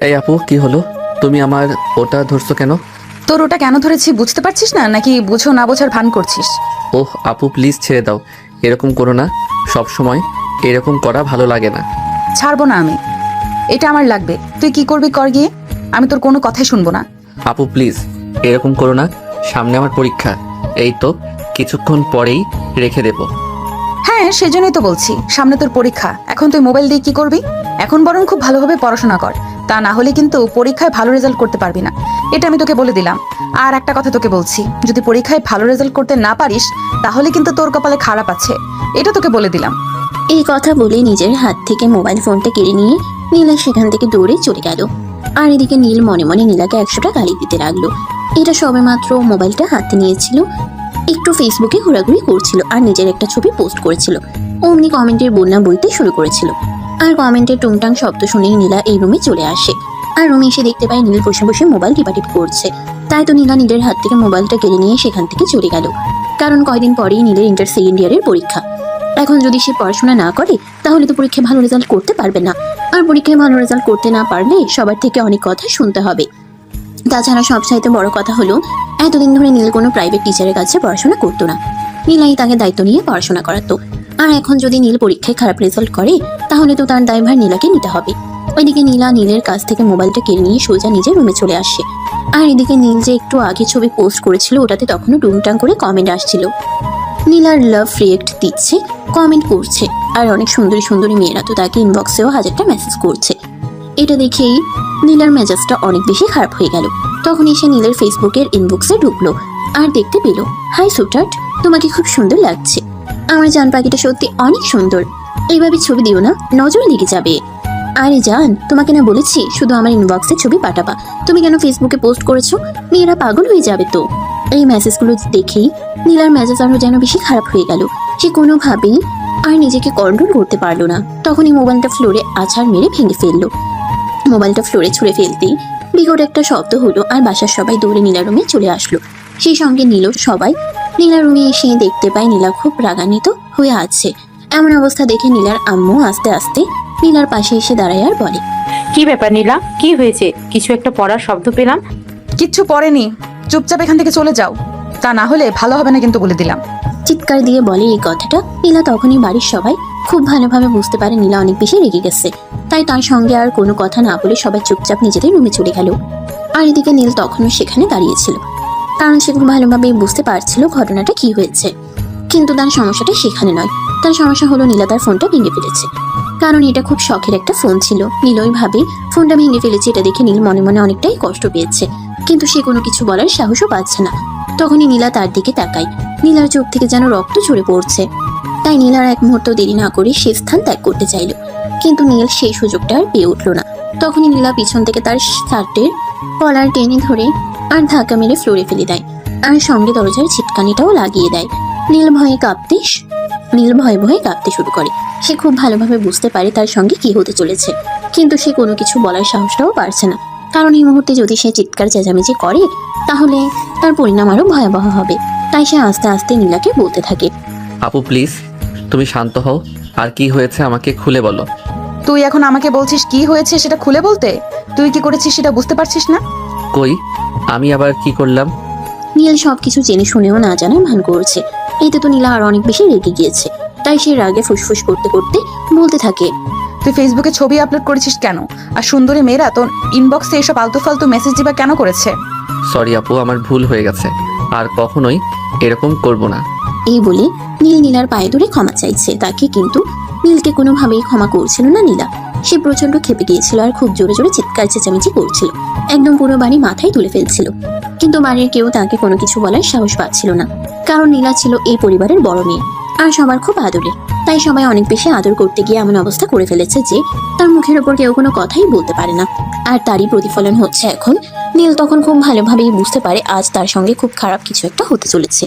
এই আপু, কি হলো? তুমি আমার ওটা ধরছো কেন? তোর ওটা কেন ধরেছি বুঝতে পারছিস না, নাকি বুঝো না বোঝার ভান করছিস? ওহ আপু, প্লিজ ছেড়ে দাও। এরকম করো না। সব সময় এরকম করা ভালো লাগে না। ছাড়বো না আমি। এটা আমার লাগবে, তুই কি করবি কর গিয়ে। আমি তোর কোনো কথাই শুনবো না। আপু প্লিজ, এরকম করো না। সামনে আমার পরীক্ষা। এই তো কিছুক্ষণ পরেই রেখে দেব। হ্যাঁ, সেজন্যই তো বলছি, সামনে তোর পরীক্ষা। এখন তুই মোবাইল দিয়ে কি করবি? এখন বরং খুব ভালোভাবে পড়াশোনা কর, তা না হলে কিন্তু পরীক্ষায় ভালো রেজাল্ট করতে পারবি না। এটা আমি তোকে বলে দিলাম। আর একটা কথা তোকে বলছি, যদি পরীক্ষায় ভালো রেজাল্ট করতে না পারিস, তাহলে কিন্তু তোর কপালে খারাপ আছে। এটা তোকে বলে দিলাম। এই কথা বলে নিজের হাত থেকে মোবাইল ফোনটা কেড়ে নিয়ে নীলা সেখান থেকে দৌড়ে চলে গেল। আর এদিকে নীল মনে মনে নীলাকে 100টা গালি দিতে লাগলো। এটা সবেমাত্র মোবাইলটা হাতে নিয়েছিল, একটু ফেসবুকে ঘোরাঘুরি করছিল আর নিজের একটা ছবি পোস্ট করেছিল। অমনি কমেন্টের বন্যা বইতে শুরু করেছিল। আর কমেন্টের টুংটাং শব্দ শুনেই নীলা এই রুমে চলে আসে। আর রুমে এসে দেখতে পায় নীল বসে বসে মোবাইল টিপাটিপ করছে। তাই তো নীলা নীলের হাত থেকে মোবাইলটা কেড়ে নিয়ে সেখান থেকে চলে গেল। কারণ কয়দিন পরেই নীলের ইন্টার সেকেন্ড ইয়ারের পরীক্ষা। এখন যদি সে পড়াশোনা না করে তাহলে তো পরীক্ষায় ভালো রেজাল্ট করতে পারবে না। আর পরীক্ষায় ভালো রেজাল্ট করতে না পারলে সবার থেকে অনেক কথা শুনতে হবে। তাছাড়া সবচাইতে বড় কথা হলো, এতদিন ধরে নীল কোনো প্রাইভেট টিচারের কাছে পড়াশোনা করতো না। নীলাই তাকে দায়িত্ব নিয়ে পড়াশোনা করাতো। আর এখন যদি নীল পরীক্ষায় খারাপ রেজাল্ট করে তাহলে তো তার দায়ভার নীলাকে নিতে হবে। ওইদিকে নীলা নীলের কাছ থেকে মোবাইলটা কেড়ে নিয়ে সোজা নিজের রুমে চলে আসে। আর এদিকে নীল যে একটু আগে ছবি পোস্ট করেছিল ওটাতে তখনও টুংটাং করে কমেন্ট আসছিল। নীলার লাভ রিয়েক্ট দিচ্ছে, কমেন্ট করছে। আর অনেক সুন্দরী সুন্দরী মেয়েরা তো তাকে ইনবক্সেও 1000টা মেসেজ করছে। এটা দেখেই নীলার মেজাজটা অনেক বেশি খারাপ হয়ে গেল। তখন এসে নীলের ফেসবুকের ইনবক্সে ঢুকলো আর দেখতে পেল, হাই সুটার্ট, তোমাকে খুব সুন্দর লাগছে। আমার জান পাখিটা সত্যি অনেক সুন্দর। এইভাবে ছবি দিও না, নজর লেগে যাবে। আরে জান, তোমাকে না বলেছি শুধু আমার ইনবক্সে ছবি পাঠাবা, তুমি কেন ফেসবুকে পোস্ট করেছো? মেয়েরা পাগল হয়ে যাবে তো। এই মেসেজগুলো দেখেই নীলার মেজাজ আরো যেন বেশি খারাপ হয়ে গেল। সে কোনোভাবেই আর নিজেকে কন্ট্রোল করতে পারলো না। তখনই মোবাইলটা ফ্লোরে আছাড় মেরে ভেঙে ফেললো। মোবাইলটা ফ্লোরে ছুঁড়ে ফেলতেই বিকট একটা শব্দ হলো আর বাসার সবাই দৌড়ে নীলা রুমে চলে আসলো। সেই সঙ্গে নীল সবাই নীলা রুমে এসে দেখতে পায় নীলা খুব রাগান্বিত হয়ে আছে। এমন অবস্থা দেখে নীলার আম্মু আস্তে আস্তে নীলার পাশে এসে দাঁড়ায় আর বলে, কি ব্যাপার নীলা, কি হয়েছে? কিছু একটা পড়ার শব্দ পেলাম। কিচ্ছু পড়েনি, চুপচাপ এখান থেকে চলে যাও, তা না হলে ভালো হবে না কিন্তু বলে দিলাম। চিৎকার দিয়ে বলে এই কথাটা। নীলা তখনই বাড়ির সবাই খুব ভালোভাবে বুঝতে পারে নীলা অনেক বেশি রেগে গেছে। তাই তার সঙ্গে আর কোনো কথা না বলে সবাই চুপচাপ নিজেদের রুমে চলে গেল। আর এদিকে নীল তখনও সেখানে দাঁড়িয়েছিল, কারণ সে খুব ভালোভাবে বুঝতে পারছিল ঘটনাটা কি হয়েছে। কিন্তু তার সমস্যাটা সেখানে নয়। তার সমস্যা হলো নীলা তার ফোনটা ভেঙে ফেলেছে। কারণ এটা খুব শখের একটা ফোন ছিল। নীল ওইভাবে ফোনটা ভেঙে ফেলেছে এটা দেখে নীল মনে মনে অনেকটাই কষ্ট পেয়েছে, কিন্তু সে কোনো কিছু বলার সাহসও পাচ্ছে না। তখনই নীলা তার দিকে তাকায়। নীলার চোখ থেকে যেন রক্ত ঝরে পড়ছে। তাই নীলার এক মুহূর্ত দেরি না করে সে স্থান ত্যাগ করতে চাইল, কিন্তু নীল সেই সুযোগটা আর পেয়ে উঠল না। তখনই নীলা পিছন থেকে তার শার্টের কলার টেনে ধরে আর ধাক্কা মেরে ফ্লোরে ফেলে দেয়। আর সঙ্গে দরজার ছিটকানিটাও লাগিয়ে দেয়। নীল ভয়ে কাঁপতে শুরু করে। সে খুব ভালোভাবে বুঝতে পারে তার সঙ্গে কি হতে চলেছে, কিন্তু সে কোনো কিছু বলার সাহসটাও পারছে না। কারণ এই মুহূর্তে যদি সে চিৎকার চেঁচামেচি করে তাহলে তার পরিণাম আরো ভয়াবহ হবে। তাই সে আস্তে আস্তে নীলাকে বলতে থাকে, আপু প্লিজ, তুমি শান্ত হও। আর কি হয়েছে আমাকে খুলে বলো। তুই এখন আমাকে বলছিস কি হয়েছে সেটা খুলে বলতে? তুই কি করেছিস সেটা বুঝতে পারছিস না? কই, আমি আবার কি করলাম? নীল সবকিছু জেনে শুনেও না জানার ভান করছে। এতে তো নীলা আর অনেক বেশি রেগে গিয়েছে। তাই সে রাগে ফুসফুস করতে করতে বলতে থাকে, তুই ফেসবুকে ছবি আপলোড করেছিস কেন? আর সুন্দরী মেয়েরা তোর ইনবক্সে এসব আলতু ফালতু মেসেজ দিবা কেন করেছে? সরি আপু, আমার ভুল হয়ে গেছে। আর কখনোই এরকম করব না। এই বলে নীল নীলার পায়ে ধরে ক্ষমা চাইছে তাকে, কিন্তু নীলকে কোনোভাবেই ক্ষমা করছিল না নীলা। সে প্রচন্ড ক্ষেপে গিয়েছিল আর খুব জোরে জোরে চিৎকার চেঁচামেচি করছিল। একদম পুরো বাড়ি মাথায় তুলে ফেলছিল। কিন্তু বাড়ির কেউ তাকে কোনো কিছু বলার সাহস পাচ্ছিল না, কারণ নীলা ছিল এই পরিবারের বড় মেয়ে আর সবার খুব আদরের। তাই সবাই অনেক বেশি আদর করতে গিয়ে এমন অবস্থা করে ফেলেছে যে তার মুখের ওপর কেউ কোনো কথাই বলতে পারে না। আর তারই প্রতিফলন হচ্ছে এখন। নীল তখন খুব ভালোভাবেই বুঝতে পারে আজ তার সঙ্গে খুব খারাপ কিছু একটা হতে চলেছে,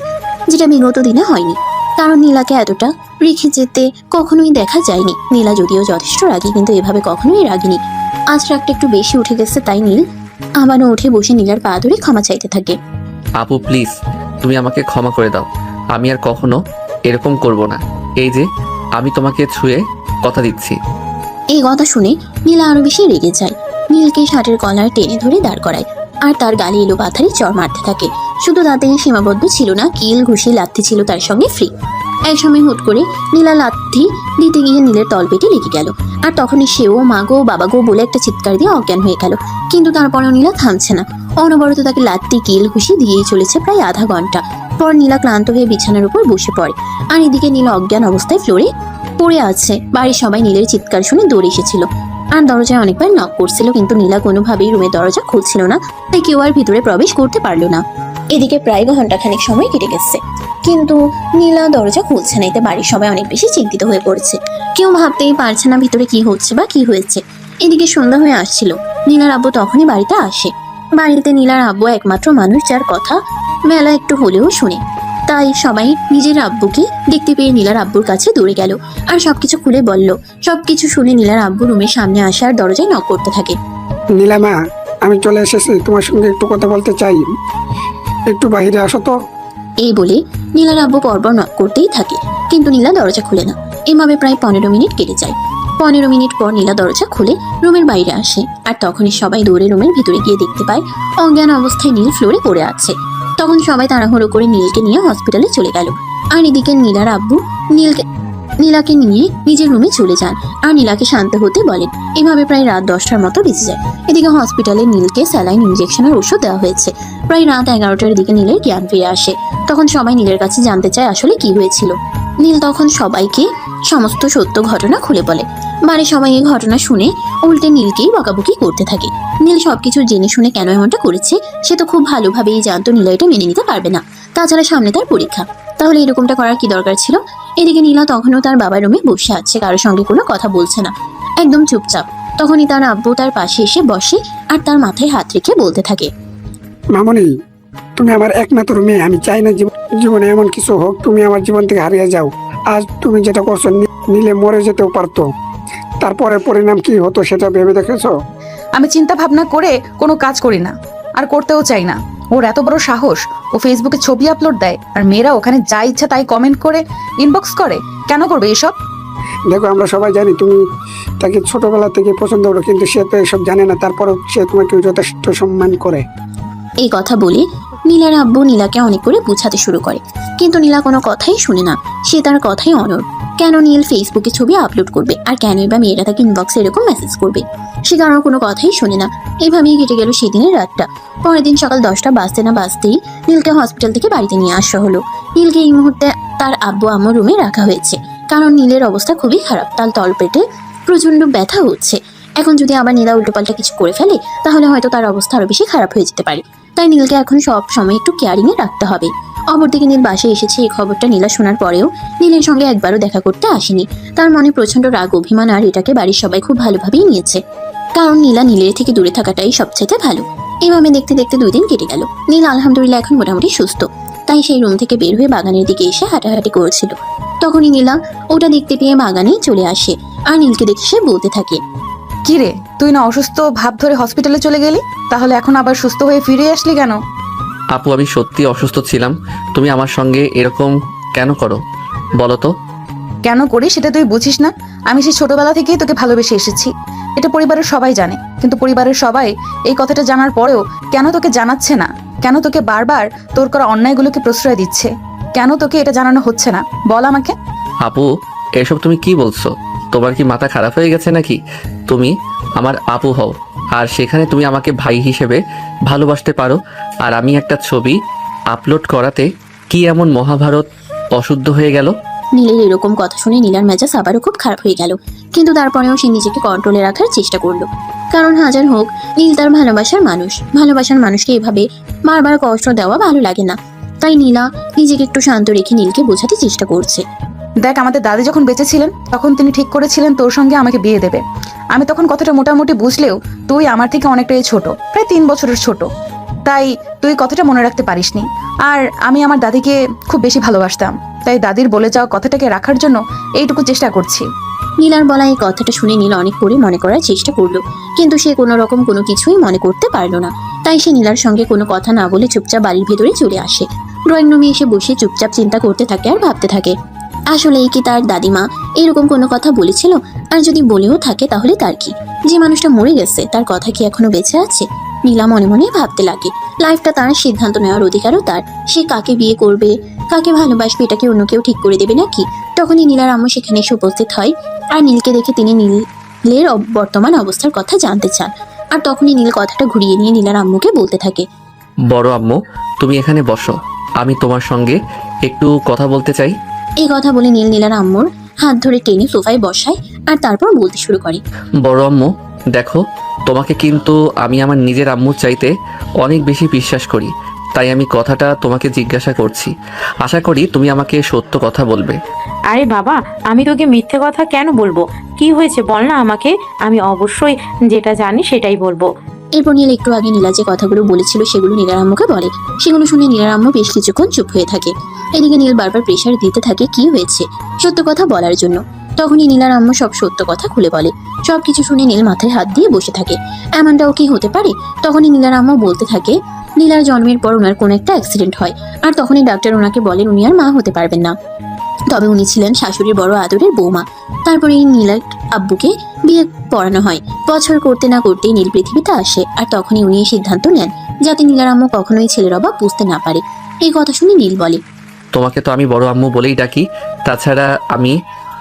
যেটা বিগত দিনে হয়নি। কারণ নীলাকে এতটা রেখে যেতে কখনোই দেখা যায়নি। নীলা যদিও যথেষ্ট রাগী, কিন্তু এভাবে কখনোই রাগিনি। আজ রাগটা একটু বেশি উঠে গেছে। তাই নীল আবারও উঠে বসে নীলার পা ধরে ক্ষমা চাইতে থাকে। আপু প্লিজ, তুমি আমাকে ক্ষমা করে দাও। আমি আর কখনো এরকম করব না। এই যে আমি তোমাকে ছুঁয়ে কথা দিচ্ছি। এই কথা শুনে নীলা আরো বেশি রেগে যায়। নীলকে শার্টের কলার টেনে ধরে দাঁড় করায় আর তার গালে এলো পাথারি চড় মারতে থাকে। শুধু তাতেই সীমাবদ্ধ ছিল না, কিল ঘুষি লাথি ছিল তার সঙ্গে ফ্রি। একসময় হুট করে নীলা লাথি দিতে গিয়ে নীলের তলপেটে লেগে গেল, আর তখনই সেও মা গো বাবা গো বলে একটা চিৎকার দিয়ে অজ্ঞান হয়ে গেল। কিন্তু তারপরেও নীলা থামছে না, অনবরত তাকে লাথি কিল ঘুষি দিয়েই চলেছে প্রায় আধা ঘন্টা। পর নীলা ক্লান্ত হয়ে বিছানার উপর বসে পড়ে, আর এদিকে নীলা অজ্ঞান অবস্থায় ফ্লোরে পড়ে আছে। বাড়ির সবাই নীলের চিৎকার শুনে দৌড়ে এসেছিল আর দরজায় অনেকবার নক করছিল, কিন্তু নীলা কোনোভাবেই রুমের দরজা খুলছিল না, তাই কেউ আর ভিতরে প্রবেশ করতে পারলো না। এদিকে প্রায় ঘন্টাখানেক সময় কেটে গেছে, কিন্তু নীলা দরজা খুলছে না। এতে বাড়ির সবাই অনেক বেশি চিন্তিত হয়ে পড়ছে, কেউ ভাবতেই পারছে না ভিতরে কি হচ্ছে বা কি হয়েছে। এদিকে সন্ধ্যা হয়ে আসছিল, নীলার আব্বু তখনই বাড়িতে আসে। বাড়িতে নীলার আব্বু একমাত্র মানুষ যার কথা মেলা একটু হলেও শুনে, তাই সবাই নিজের আব্বুকে দেখতে পেয়ে নীলার আব্বুর কাছে দৌড়ে গেল আর সবকিছু খুলে বলল। সবকিছু শুনে নীলার আব্বু রুমের সামনে আসে আর দরজায় নক করতে থাকে। নীলামা, আমি চলে এসেছি, তোমার সঙ্গে একটু কথা বলতে চাই, একটু বাইরে আসো তো। এই বলে নীলার আব্বু পরপর নক করতেই থাকে, কিন্তু নীলা দরজা খুলে না। এভাবে প্রায় 15 মিনিট কেটে যায়। 15 মিনিট পর নীলা দরজা খুলে রুমের বাইরে আসে, আর তখনই সবাই দৌড়ে রুমের ভিতরে গিয়ে দেখতে পায় অজ্ঞান অবস্থায় নীল ফ্লোরে পড়ে আছে। তখন সবাই তাড়াহুড়ো করে নীলকে নিয়ে হসপিটালে চলে গেল, আর এদিকে নীলার আব্বু নীলাকে নিয়ে নিজের রুমে চলে যান আর নীলাকে শান্ত হতে বলেন। এভাবে প্রায় রাত 10টার মতো বেঁচে যায়। এদিকে হসপিটালে নীলকে স্যালাইন ইনজেকশনের ওষুধ দেওয়া হয়েছে। প্রায় রাত 11টার দিকে নীলের জ্ঞান ফিরে আসে। তখন সবাই নীলের কাছে জানতে চায় আসলে কি হয়েছিল। নীল তখন সবাইকে সমস্ত সত্য ঘটনা খুলে বলে। বাড়ির সবাই এই ঘটনা শুনে উল্টে নীলকেই বকাবকি করতে থাকে। নীল সবকিছু জেনে শুনে কেন এমনটা করেছে সে তো খুব ভালোভাবেই জানতো নীলা এটা মেনে নিতে পারবে না। তাছাড়া সামনে তার পরীক্ষা, তাহলে এরকমটা করার কি দরকার ছিল। এদিকে নীলা তখনও তার বাবার রুমে বসে আছে, কারোর সঙ্গে কোনো কথা বলছে না, একদম চুপচাপ। তখনই তার আব্বু তার পাশে এসে বসে আর তার মাথায় হাত রেখে বলতে থাকে, মামনি, তুমি আমার একমাত্র মেয়ে, আমি চাই না জীবনে এমন কিছু হোক তুমি আমার জীবন থেকে হারিয়ে যাও। আজ তুমি যেটা করছো, নীলে মরে যেতেও পারতো, তারপরে পরিণাম কি হতো সেটা ভেবে দেখেছো? আমি চিন্তা ভাবনা করে কোনো কাজ করি না, আর করতেও চাই না। ওর এত বড় সাহস, ও ফেসবুকে ছবি আপলোড দেয় আর মেয়েরা ওখানে যা ইচ্ছা তাই কমেন্ট করে ইনবক্স করে। কেন করবে এসব? দেখো, আমরা সবাই জানি তুমি তাকে ছোটবেলা থেকে পছন্দ করো, কিন্তু সে তো এসব জানে না, তারপরেও সে তোমাকে যথেষ্ট সম্মান করে। এই কথা বলে নীলার আব্বু নীলাকে অনেক করে বুঝাতে শুরু করে, কিন্তু নীলা কোনো কথাই শুনে না। সে তার কথাই অনড়। কেন নীল ফেসবুকে ছবি আপলোড করবে, আর কেনই বা মেয়েরা তাকে ইনবক্সে এরকম মেসেজ করবে? সে কারোর কোনো কথাই শুনে না। এভাবেই কেটে গেল সেদিনের রাতটা। পরের দিন সকাল 10টা বাজতে না বাজতেই নীলকে হসপিটাল থেকে বাড়িতে নিয়ে আসা হলো। নীলকে এই মুহূর্তে তার আব্বু আম্মু রুমে রাখা হয়েছে, কারণ নীলের অবস্থা খুবই খারাপ। তার তলপেটে প্রচন্ড ব্যথা হচ্ছে। এখন যদি আবার নীলা উল্টোপাল্টা কিছু করে ফেলে তাহলে হয়তো তার অবস্থা আরো বেশি খারাপ হয়ে যেতে পারে। তাই নীলকে এখন সব সময় একটু কেয়ারিং এ রাখতে হবে। অপরদিকে নীল বাসায় এসেছে। এই খবরটা নীলা শোনার পরেও নীলের সঙ্গে একবারও দেখা করতে আসেনি। তার মনে প্রচন্ড রাগ অভিমান, আর এটাকে বাড়ির সবাই খুব ভালোভাবেই নিয়েছে, কারণ নীলা নীলের থেকে দূরে থাকাটাই সবচেয়ে ভালো। এইভাবে দেখতে দেখতে 2 দিন কেটে গেল। নীল আলহামদুলিল্লাহ এখন মোটামুটি সুস্থ, তাই সেই রুম থেকে বের হয়ে বাগানের দিকে এসে হাঁটাহাঁটি করেছিল। তখনই নীলা ওটা দেখতে পেয়ে বাগানে চলে আসে আর নীলকে দেখে সে বলতে থাকে, কি রে, তুই না অসুস্থ ভাব ধরে হসপিটালে চলে গেলি, তাহলে এখন আবার সুস্থ হয়ে ফিরে আসলি কেন? আপু, আমি সত্যি অসুস্থ ছিলাম। তুমি আমার সঙ্গে এরকম কেন করো বলো তো? কেন করি সেটা তুই বুঝিস না? আমি সেই ছোটবেলা থেকেই তোকে ভালোবেসে এসেছি, এটা পরিবারের সবাই জানে। কিন্তু পরিবারের সবাই এই কথাটা জানার পরেও কেন তোকে জানাচ্ছে না? কেন তোকে বারবার তোর করা অন্যায়গুলোকে প্রশ্রয় দিচ্ছে? কেন তোকে এটা জানানো হচ্ছে না বল আমাকে। আপু, এসব তুমি কি বলছো? তোমার কি মাথা খারাপ হয়ে গেছে নাকি? তুমি আমার আপু হও, আর সেখানে তুমি আমাকে ভাই হিসেবে ভালোবাসতে পারো, আর আমি একটা ছবি আপলোড করাতে কি এমন মহাভারত অশুদ্ধ হয়ে গেল? নীলের এরকম কথা শুনে নীলার মেজাজ আবারও খুব খারাপ হয়ে গেল, কিন্তু তারপরেও সে নিজেকে কন্ট্রোলে রাখার চেষ্টা করলো। কারণ হাজার হোক নীল তার ভালোবাসার মানুষ, ভালোবাসার মানুষকে এভাবে বারবার কষ্ট দেওয়া ভালো লাগে না। তাই নীলা নিজেকে একটু শান্ত রেখে নীলকে বোঝাতে চেষ্টা করছে। দেখ, আমাদের দাদি যখন বেঁচে ছিলেন তখন তিনি ঠিক করেছিলেন তোর সঙ্গে আমাকে বিয়ে দেবে। আমি তখন কথাটা মোটামুটি বুঝলেও তুই আমার থেকে অনেকটাই ছোট, প্রায় 3 বছরের ছোট, তাই তুই কথাটা মনে রাখতে পারিসনি। আর আমি আমার দাদিকে খুব বেশি ভালোবাসতাম, তাই দাদির বলে যাওয়া কথাটাকে রাখার জন্য এইটুকু চেষ্টা করছি। নীলার বলা এই কথাটা শুনে নীল অনেক করে মনে করার চেষ্টা করলো, কিন্তু সে কোনো রকম কোনো কিছুই মনে করতে পারলো না। তাই সে নীলার সঙ্গে কোনো কথা না বলে চুপচাপ বাড়ির ভেতরে চলে আসে। ড্রয়িং রুমে এসে বসে চুপচাপ চিন্তা করতে থাকে আর ভাবতে থাকে। আসলেই কি তার দাদিমা এরকম কোনো কথা বলেছিল? আর যদি বলেও থাকে তাহলে তার কি? যে মানুষটা মরে গেছে তার কথা কি এখনো বেঁচে আছে? নীলা মনে মনে ভাবতে লাগে। লাইফটা তার, সিদ্ধান্ত নেওয়ার অধিকারও তার। সে কাকে বিয়ে করবে, কাকে ভালোবাসবে, এটা কি অন্য কেউ ঠিক করে দেবে নাকি? তখনই নীলার আম্মু সেখানে এসে উপস্থিত হয়। আর নীলকে দেখে তিনি নীলের বর্তমান অবস্থার কথা জানতে চান। আর তখনই নীল কথাটা ঘুরিয়ে নিয়ে নীলার আম্মুকে বলতে থাকে। বড় আম্মু, তুমি এখানে বসো, আমি তোমার সঙ্গে একটু কথা বলতে চাই। এই কথা বলে নীল নীলার আম্মুর হাত ধরে টেনে সোফায় বসায় আর তারপর বলতে শুরু করে। বড় আম্মু, দেখো, তোমাকে কিন্তু আমি আমার নিজের আম্মুর চাইতে অনেক বেশি বিশ্বাস করি, তাই আমি কথাটা তোমাকে জিজ্ঞাসা করছি। আশা করি তুমি আমাকে সত্য কথা বলবে। আরে বাবা, আমি তোকে মিথ্যে কথা কেন বলবো? কি হয়েছে বল না আমাকে, আমি অবশ্যই যেটা জানি সেটাই বলবো। এরপর নীল একটু আগে নীলা যে কথাগুলো বলেছিল সেগুলো নীলার আম্মুকে বলে। সেগুলো শুনে নীলার আম্মু বেশ কিছুক্ষণ চুপ হয়ে থাকে। এদিকে নীল বারবার প্রেশার দিতে থাকে কি হয়েছে সত্য কথা বলার জন্য। তখনই নীলার আম্মু সব সত্য কথা খুলে বলে। সবকিছু শুনে নীল মাথায় হাত দিয়ে বসে থাকে। এমনটাও কি হতে পারে? তখনই নীলার আম্মু বলতে থাকে নীলার জন্মের পর ওনার কোনো একটা অ্যাক্সিডেন্ট হয়। আর তখনই ডাক্তার ওনাকে বলেন উনি আর মা হতে পারবেন না, তবে উনি ছিলেন শাশুড়ির বড় আদরের বৌমা। তারপরে এই নীলার আব্বুকে বিয়ে পড়ানো হয়। বছর করতে না করতেই নীল পৃথিবীতে আসে। আর তখনই উনি এই সিদ্ধান্ত নেন যাতে নীলার আম্মু কখনোই ছেলের অভাব বুঝতে না পারে। এই কথা শুনে নীল বলে, তোমাকে তো আমি বড় আম্মু বলেই ডাকি, তাছাড়া আমি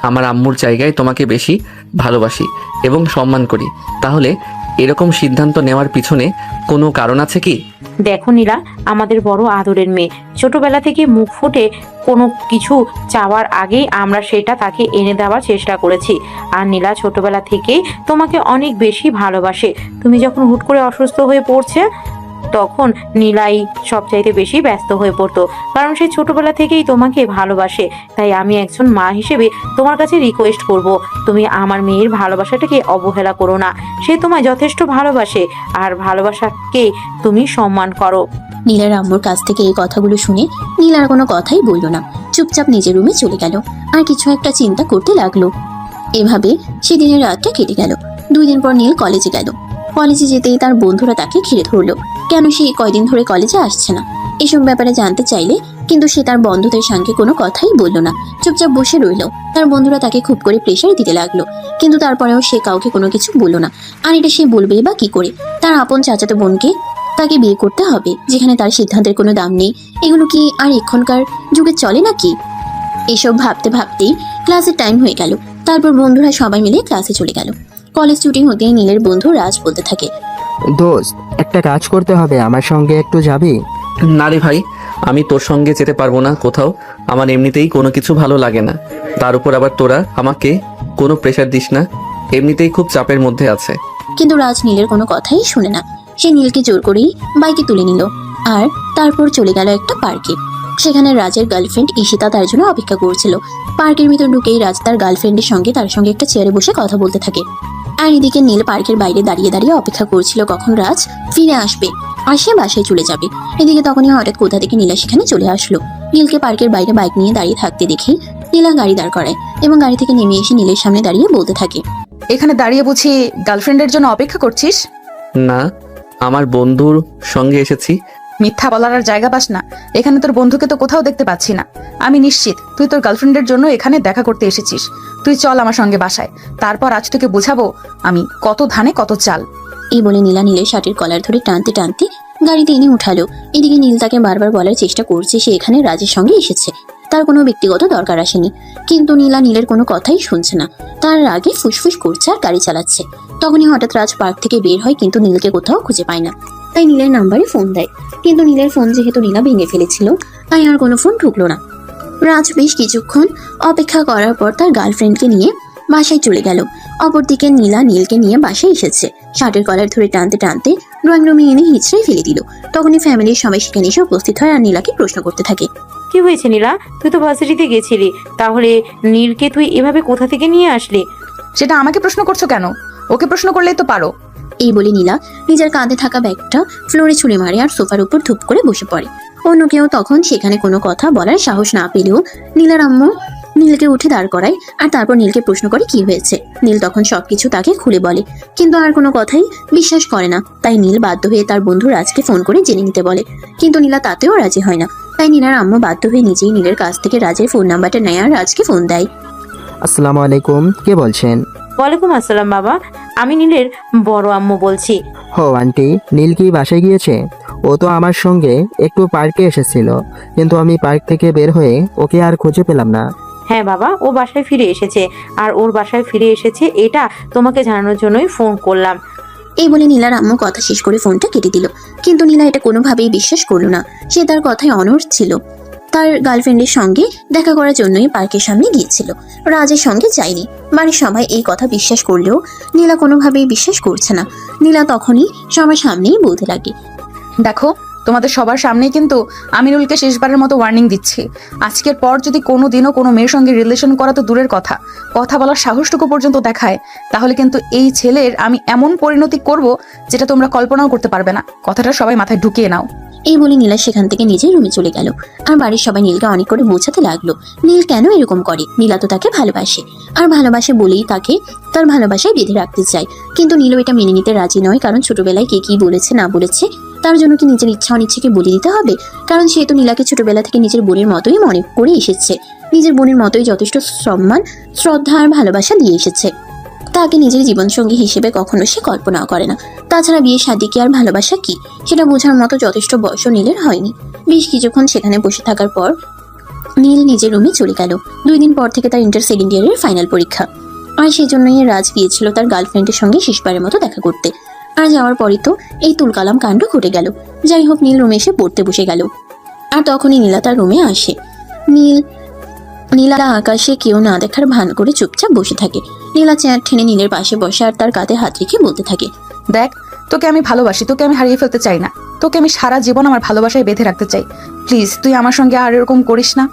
আমার আম্মুর জায়গায় তোমাকে বেশি ভালোবাসি এবং সম্মান করি। তাহলে এরকম সিদ্ধান্ত নেওয়ার পিছনে কোনো কারণ আছে কি? দেখো নীলা, আমাদের বড় আদরের মেয়ে, ছোটবেলা থেকে মুখ ফুটে কোনো কিছু চাওয়ার আগেই আমরা সেটা তাকে এনে দেওয়ার চেষ্টা করেছি। আর নীলা ছোটবেলা থেকেই তোমাকে অনেক বেশি ভালোবাসে। তুমি যখন হুট করে অসুস্থ হয়ে পড়ছে তখন নীলাই সবচাইতে বেশি ব্যস্ত হয়ে পড়তো, কারণ সে ছোটবেলা থেকেই তোমাকে ভালোবাসে। তাই আমি একজন মা হিসেবে তোমার কাছে রিকোয়েস্ট করব, তুমি আমার মেয়ের ভালোবাসাটাকে অবহেলা করো না। সে তোমায় যথেষ্ট ভালোবাসে, আর ভালোবাসাকে তুমি সম্মান করো। নীলার আম্মুর কাছ থেকে এই কথাগুলো শুনে নীল আর কোনো কথাই বলল না। চুপচাপ নিজের রুমে চলে গেল আর কিছু একটা চিন্তা করতে লাগলো। এভাবে সেদিনের রাতটা কেটে গেল। 2 দিন পর নীল কলেজে গেল। কলেজে যেতেই তার বন্ধুরা তাকে ঘিরে ধরলো। কেন সে কয়দিন ধরে কলেজে আসছে না এসব ব্যাপারে জানতে চাইলে কিন্তু সে তার বন্ধুদের সঙ্গে কোনো কথাই বলল না, চুপচাপ বসে রইল। তার বন্ধুরা তাকে খুব করে প্রেশার দিতে লাগলো, কিন্তু তারপরেও সে কাউকে কোনো কিছু বলল না। আর এটা সে বলবেই বা কি করে? তার আপন চাচাতো বোনকে তাকে বিয়ে করতে হবে, যেখানে তার সিদ্ধান্তের কোনো দাম নেই। এগুলো কি আর এখনকার যুগে চলে নাকি? এসব ভাবতে ভাবতেই ক্লাসের টাইম হয়ে গেল। তারপর বন্ধুরা সবাই মিলে ক্লাসে চলে গেল। কলেজ ছুটি হতেই নীলের বন্ধু রাজ বলতে থাকে, দোস্ত, একটা কাজ করতে হবে, আমার সঙ্গে একটু যাবি? না রে ভাই, আমি তোর সঙ্গে যেতে পারবো না কোথাও। আমার এমনিতেই কোনো কিছু ভালো লাগে না, তার উপর আবার তোরা আমাকে কোনো প্রেশার দিস না, এমনিতেই খুব চাপের মধ্যে আছে। কিন্তু রাজ নীলের কোনো কথাই শুনে না। সে নীলকে জোর করেই বাইকে তুলে নিল আর তারপর চলে গেল একটা পার্কে। সেখানে রাজের গার্লফ্রেন্ড ঈশিতা তার জন্য অপেক্ষা করছিল। পার্কের ভিতর ঢুকেই রাজ তার গার্লফ্রেন্ডের সঙ্গে তার সঙ্গে একটা চেয়ারে বসে কথা বলতে থাকে। আর এদিকে নীল পার্কের বাইরে দাঁড়িয়ে দাঁড়িয়ে অপেক্ষা করছিল কখন রাজ ফিরে আসবে আর সে বাসায় চলে যাবে। এদিকে তখনই হঠাৎ কোথা থেকে নীলা সেখানে চলে আসলো। নীলকে পার্কের বাইরে বাইক নিয়ে দাঁড়িয়ে থাকতে দেখে নীলা গাড়ি দাঁড় করায় এবং গাড়ি থেকে নেমে এসে নীলের সামনে দাঁড়িয়ে বলতে থাকে, এখানে দাঁড়িয়ে বুঝি গার্লফ্রেন্ডের জন্য অপেক্ষা করছিস? না, আমার বন্ধুর সঙ্গে এসেছি। মিথ্যা বলার আর জায়গা পাস না। এখানে তোর বন্ধুকে তো কোথাও দেখতে পাচ্ছি না। আমি নিশ্চিত তুই তোর গার্লফ্রেন্ডের জন্য এখানে দেখা করতে এসেছিস। তুই চল আমার সঙ্গে বাসায়, তারপর আজ তোকে বুঝাবো আমি কত ধানে কত চাল। এই বলে নীলা নীলের শার্টের কলার ধরে টানতে টানতে গাড়িতে এনে উঠালো। এদিকে নীল তাকে বারবার বলার চেষ্টা করছে সে এখানে রাজের সঙ্গে এসেছে, তার কোনো ব্যক্তিগত দরকার আসেনি। কিন্তু নীলা নীলের কোনো কথাই শুনছে না, তার আগে ফুসফুস করছে আর গাড়ি চালাচ্ছে। তখনই হঠাৎ রাজ পার্ক থেকে বের হয়, কিন্তু নীলকে কোথাও খুঁজে পায় না। তাই নীলের নাম্বারে ফোন দেয়, কিন্তু নীলের ফোন যেহেতু নীলা ভেঙে ফেলেছিল তাই আর কোনো ফোন ঢুকলো না। রাজ বেশ কিছুক্ষণ অপেক্ষা করার পর তার গার্লফ্রেন্ডকে নিয়ে বাসায় চলে গেল। অপরদিকে নীলা নীলকে নিয়ে বাসায় এসেছে। শার্টের কলার ধরে টানতে টানতে ড্রয়িং রুমে এনে হিচড়ে ফেলে দিল। তখনই ফ্যামিলির সবাই সেখানে এসে উপস্থিত হয় আর নীলাকে প্রশ্ন করতে থাকে, কি হয়েছে নীলা? তুই তো ভার্সিটিতে গেছিলি, তাহলে নীলকে তুই এভাবে কোথা থেকে নিয়ে আসলি? সেটা আমাকে প্রশ্ন করছো কেন? ওকে প্রশ্ন করলেই তো পারো। এই বলে নীলা নিজের কাঁধে থাকা ব্যাগটা ফ্লোরে ছুঁড়ে মারে আর সোফার উপর ধুপ করে বসে পড়ে। অন্য কেউ তখন সেখানে কোনো কথা বলার সাহস না পেলেও নীলার আম্মু নীলকে উঠে দাঁড় করায় আর তারপর নীলকে প্রশ্ন করে কি হয়েছে। নীল তখন সবকিছু তাকে খুলে বলে, কিন্তু আর কোনো কথাই বিশ্বাস করে না। তাই নীল বাধ্য হয়ে তার বন্ধু রাজকে ফোন করে জেনে নিতে বলে, কিন্তু নীলা তাতেও রাজি হয় না। তাই নীলার আম্মু বাধ্য হয়ে নিজেই নীলের কাছ থেকে রাজের ফোন নাম্বারটা নেয় আর রাজকে ফোন দেয়। আসসালামু আলাইকুম, কে বলছেন? ওয়ালাইকুম আসসালাম বাবা, আমি নীলের বড় আম্মু বলছি। হো আন্টি, নীল কি বাসায় গিয়েছে? ও তো আমার সঙ্গে একটু পার্কে এসেছিল, কিন্তু আমি পার্ক থেকে বের হয়ে ওকে আর খুঁজে পেলাম না। হ্যাঁ বাবা, ও বাসায় ফিরে এসেছে, আর ওর বাসায় ফিরে এসেছে এটা তোমাকে জানানোর জন্যই ফোন করলাম। এই বলে নীলার আম্মু কথা শেষ করে ফোনটা কেটে দিল। কিন্তু নীলা এটা কোনোভাবেই বিশ্বাস করলো না। সে তার কথায় অনড় ছিল। তার গার্লফ্রেন্ডের সঙ্গে দেখা করার জন্যই পার্কের সামনে গিয়েছিল, রাজের সঙ্গে যায়নি। বাড়ির সবাই এই কথা বিশ্বাস করলেও নীলা কোনোভাবেই বিশ্বাস করছে না। নীলা তখনই সবার সামনেই বলতে লাগে, দেখো, তোমাদের সবার সামনেই কিন্তু আমিনুলকে শেষবারের মতো ওয়ার্নিং দিচ্ছি। আজকের পর যদি কোনো দিনও কোনো মেয়ের সঙ্গে রিলেশন করা তো দূরের কথা, কথা বলার সাহসটুকু পর্যন্ত দেখায়, তাহলে কিন্তু এই ছেলের আমি এমন পরিণতি করব যেটা তোমরা কল্পনাও করতে পারবে না। কথাটা সবাই মাথায় ঢুকিয়ে নাও। এই বলে নীলা সেখান থেকে নিজের রুমে চলে গেল। আর বাড়ির সবাই নীলকে অনেক করে বোঝাতে লাগলো নীল কেন এরকম করে। নীলা তো তাকে ভালোবাসে, আর ভালোবাসে বলেই তাকে তার ভালোবাসায় বেঁধে রাখতে চায়। কিন্তু নীলও এটা মেনে নিতে রাজি নয়, কারণ ছোটবেলায় কে কি বলেছে না বলেছে তার জন্য কি নিজের ইচ্ছা অনিচ্ছাকে বলে দিতে হবে? কারণ সে তো নীলাকে ছোটবেলা থেকে নিজের বোনের মতোই মনে করে এসেছে, নিজের বোনের মতোই যথেষ্ট সম্মান, শ্রদ্ধা আর ভালোবাসা দিয়ে এসেছে। তাকে নিজের জীবনসঙ্গী হিসেবে কখনো সে কল্পনাও করে না। তাছাড়া বিয়ে শাদী কি আর ভালোবাসা কি, সেটা বোঝার মতো যথেষ্ট বয়সও নীলের হয়নি। বেশ কিছুক্ষণ সেখানে বসে থাকার পর নীল নিজের রুমে চলে গেল। 2 দিন পর থেকে তার ইন্টার সেকেন্ড ইয়ারের ফাইনাল পরীক্ষা, আর সেই জন্যই রাজ গিয়েছিল তার গার্লফ্রেন্ডের সঙ্গে শেষবারের মতো দেখা করতে। আর যাওয়ার পরই তো এই তুলকালাম কাণ্ড ঘটে গেল। যাই হোক, নীল রুমে এসে পড়তে বসে গেল। আর তখনই নীলা তার রুমে আসে। নীলা আকাশে কেউ না দেখার ভান করে চুপচাপ বসে থাকে। নীলা চেয়ার ঠেনে নীলের পাশে বসে আর তার কাঁধে হাত রেখে বলতে থাকে, দেখ, তোকে আমি ভালোবাসি, তোকে আমি হারিয়ে ফেলতে চাই না। তোকে আমি সারা জীবন আমার ভালোবাসায় বেঁধে রাখতে চাই। প্লিজ, তুই আমার সঙ্গে আর এরকম করিস না।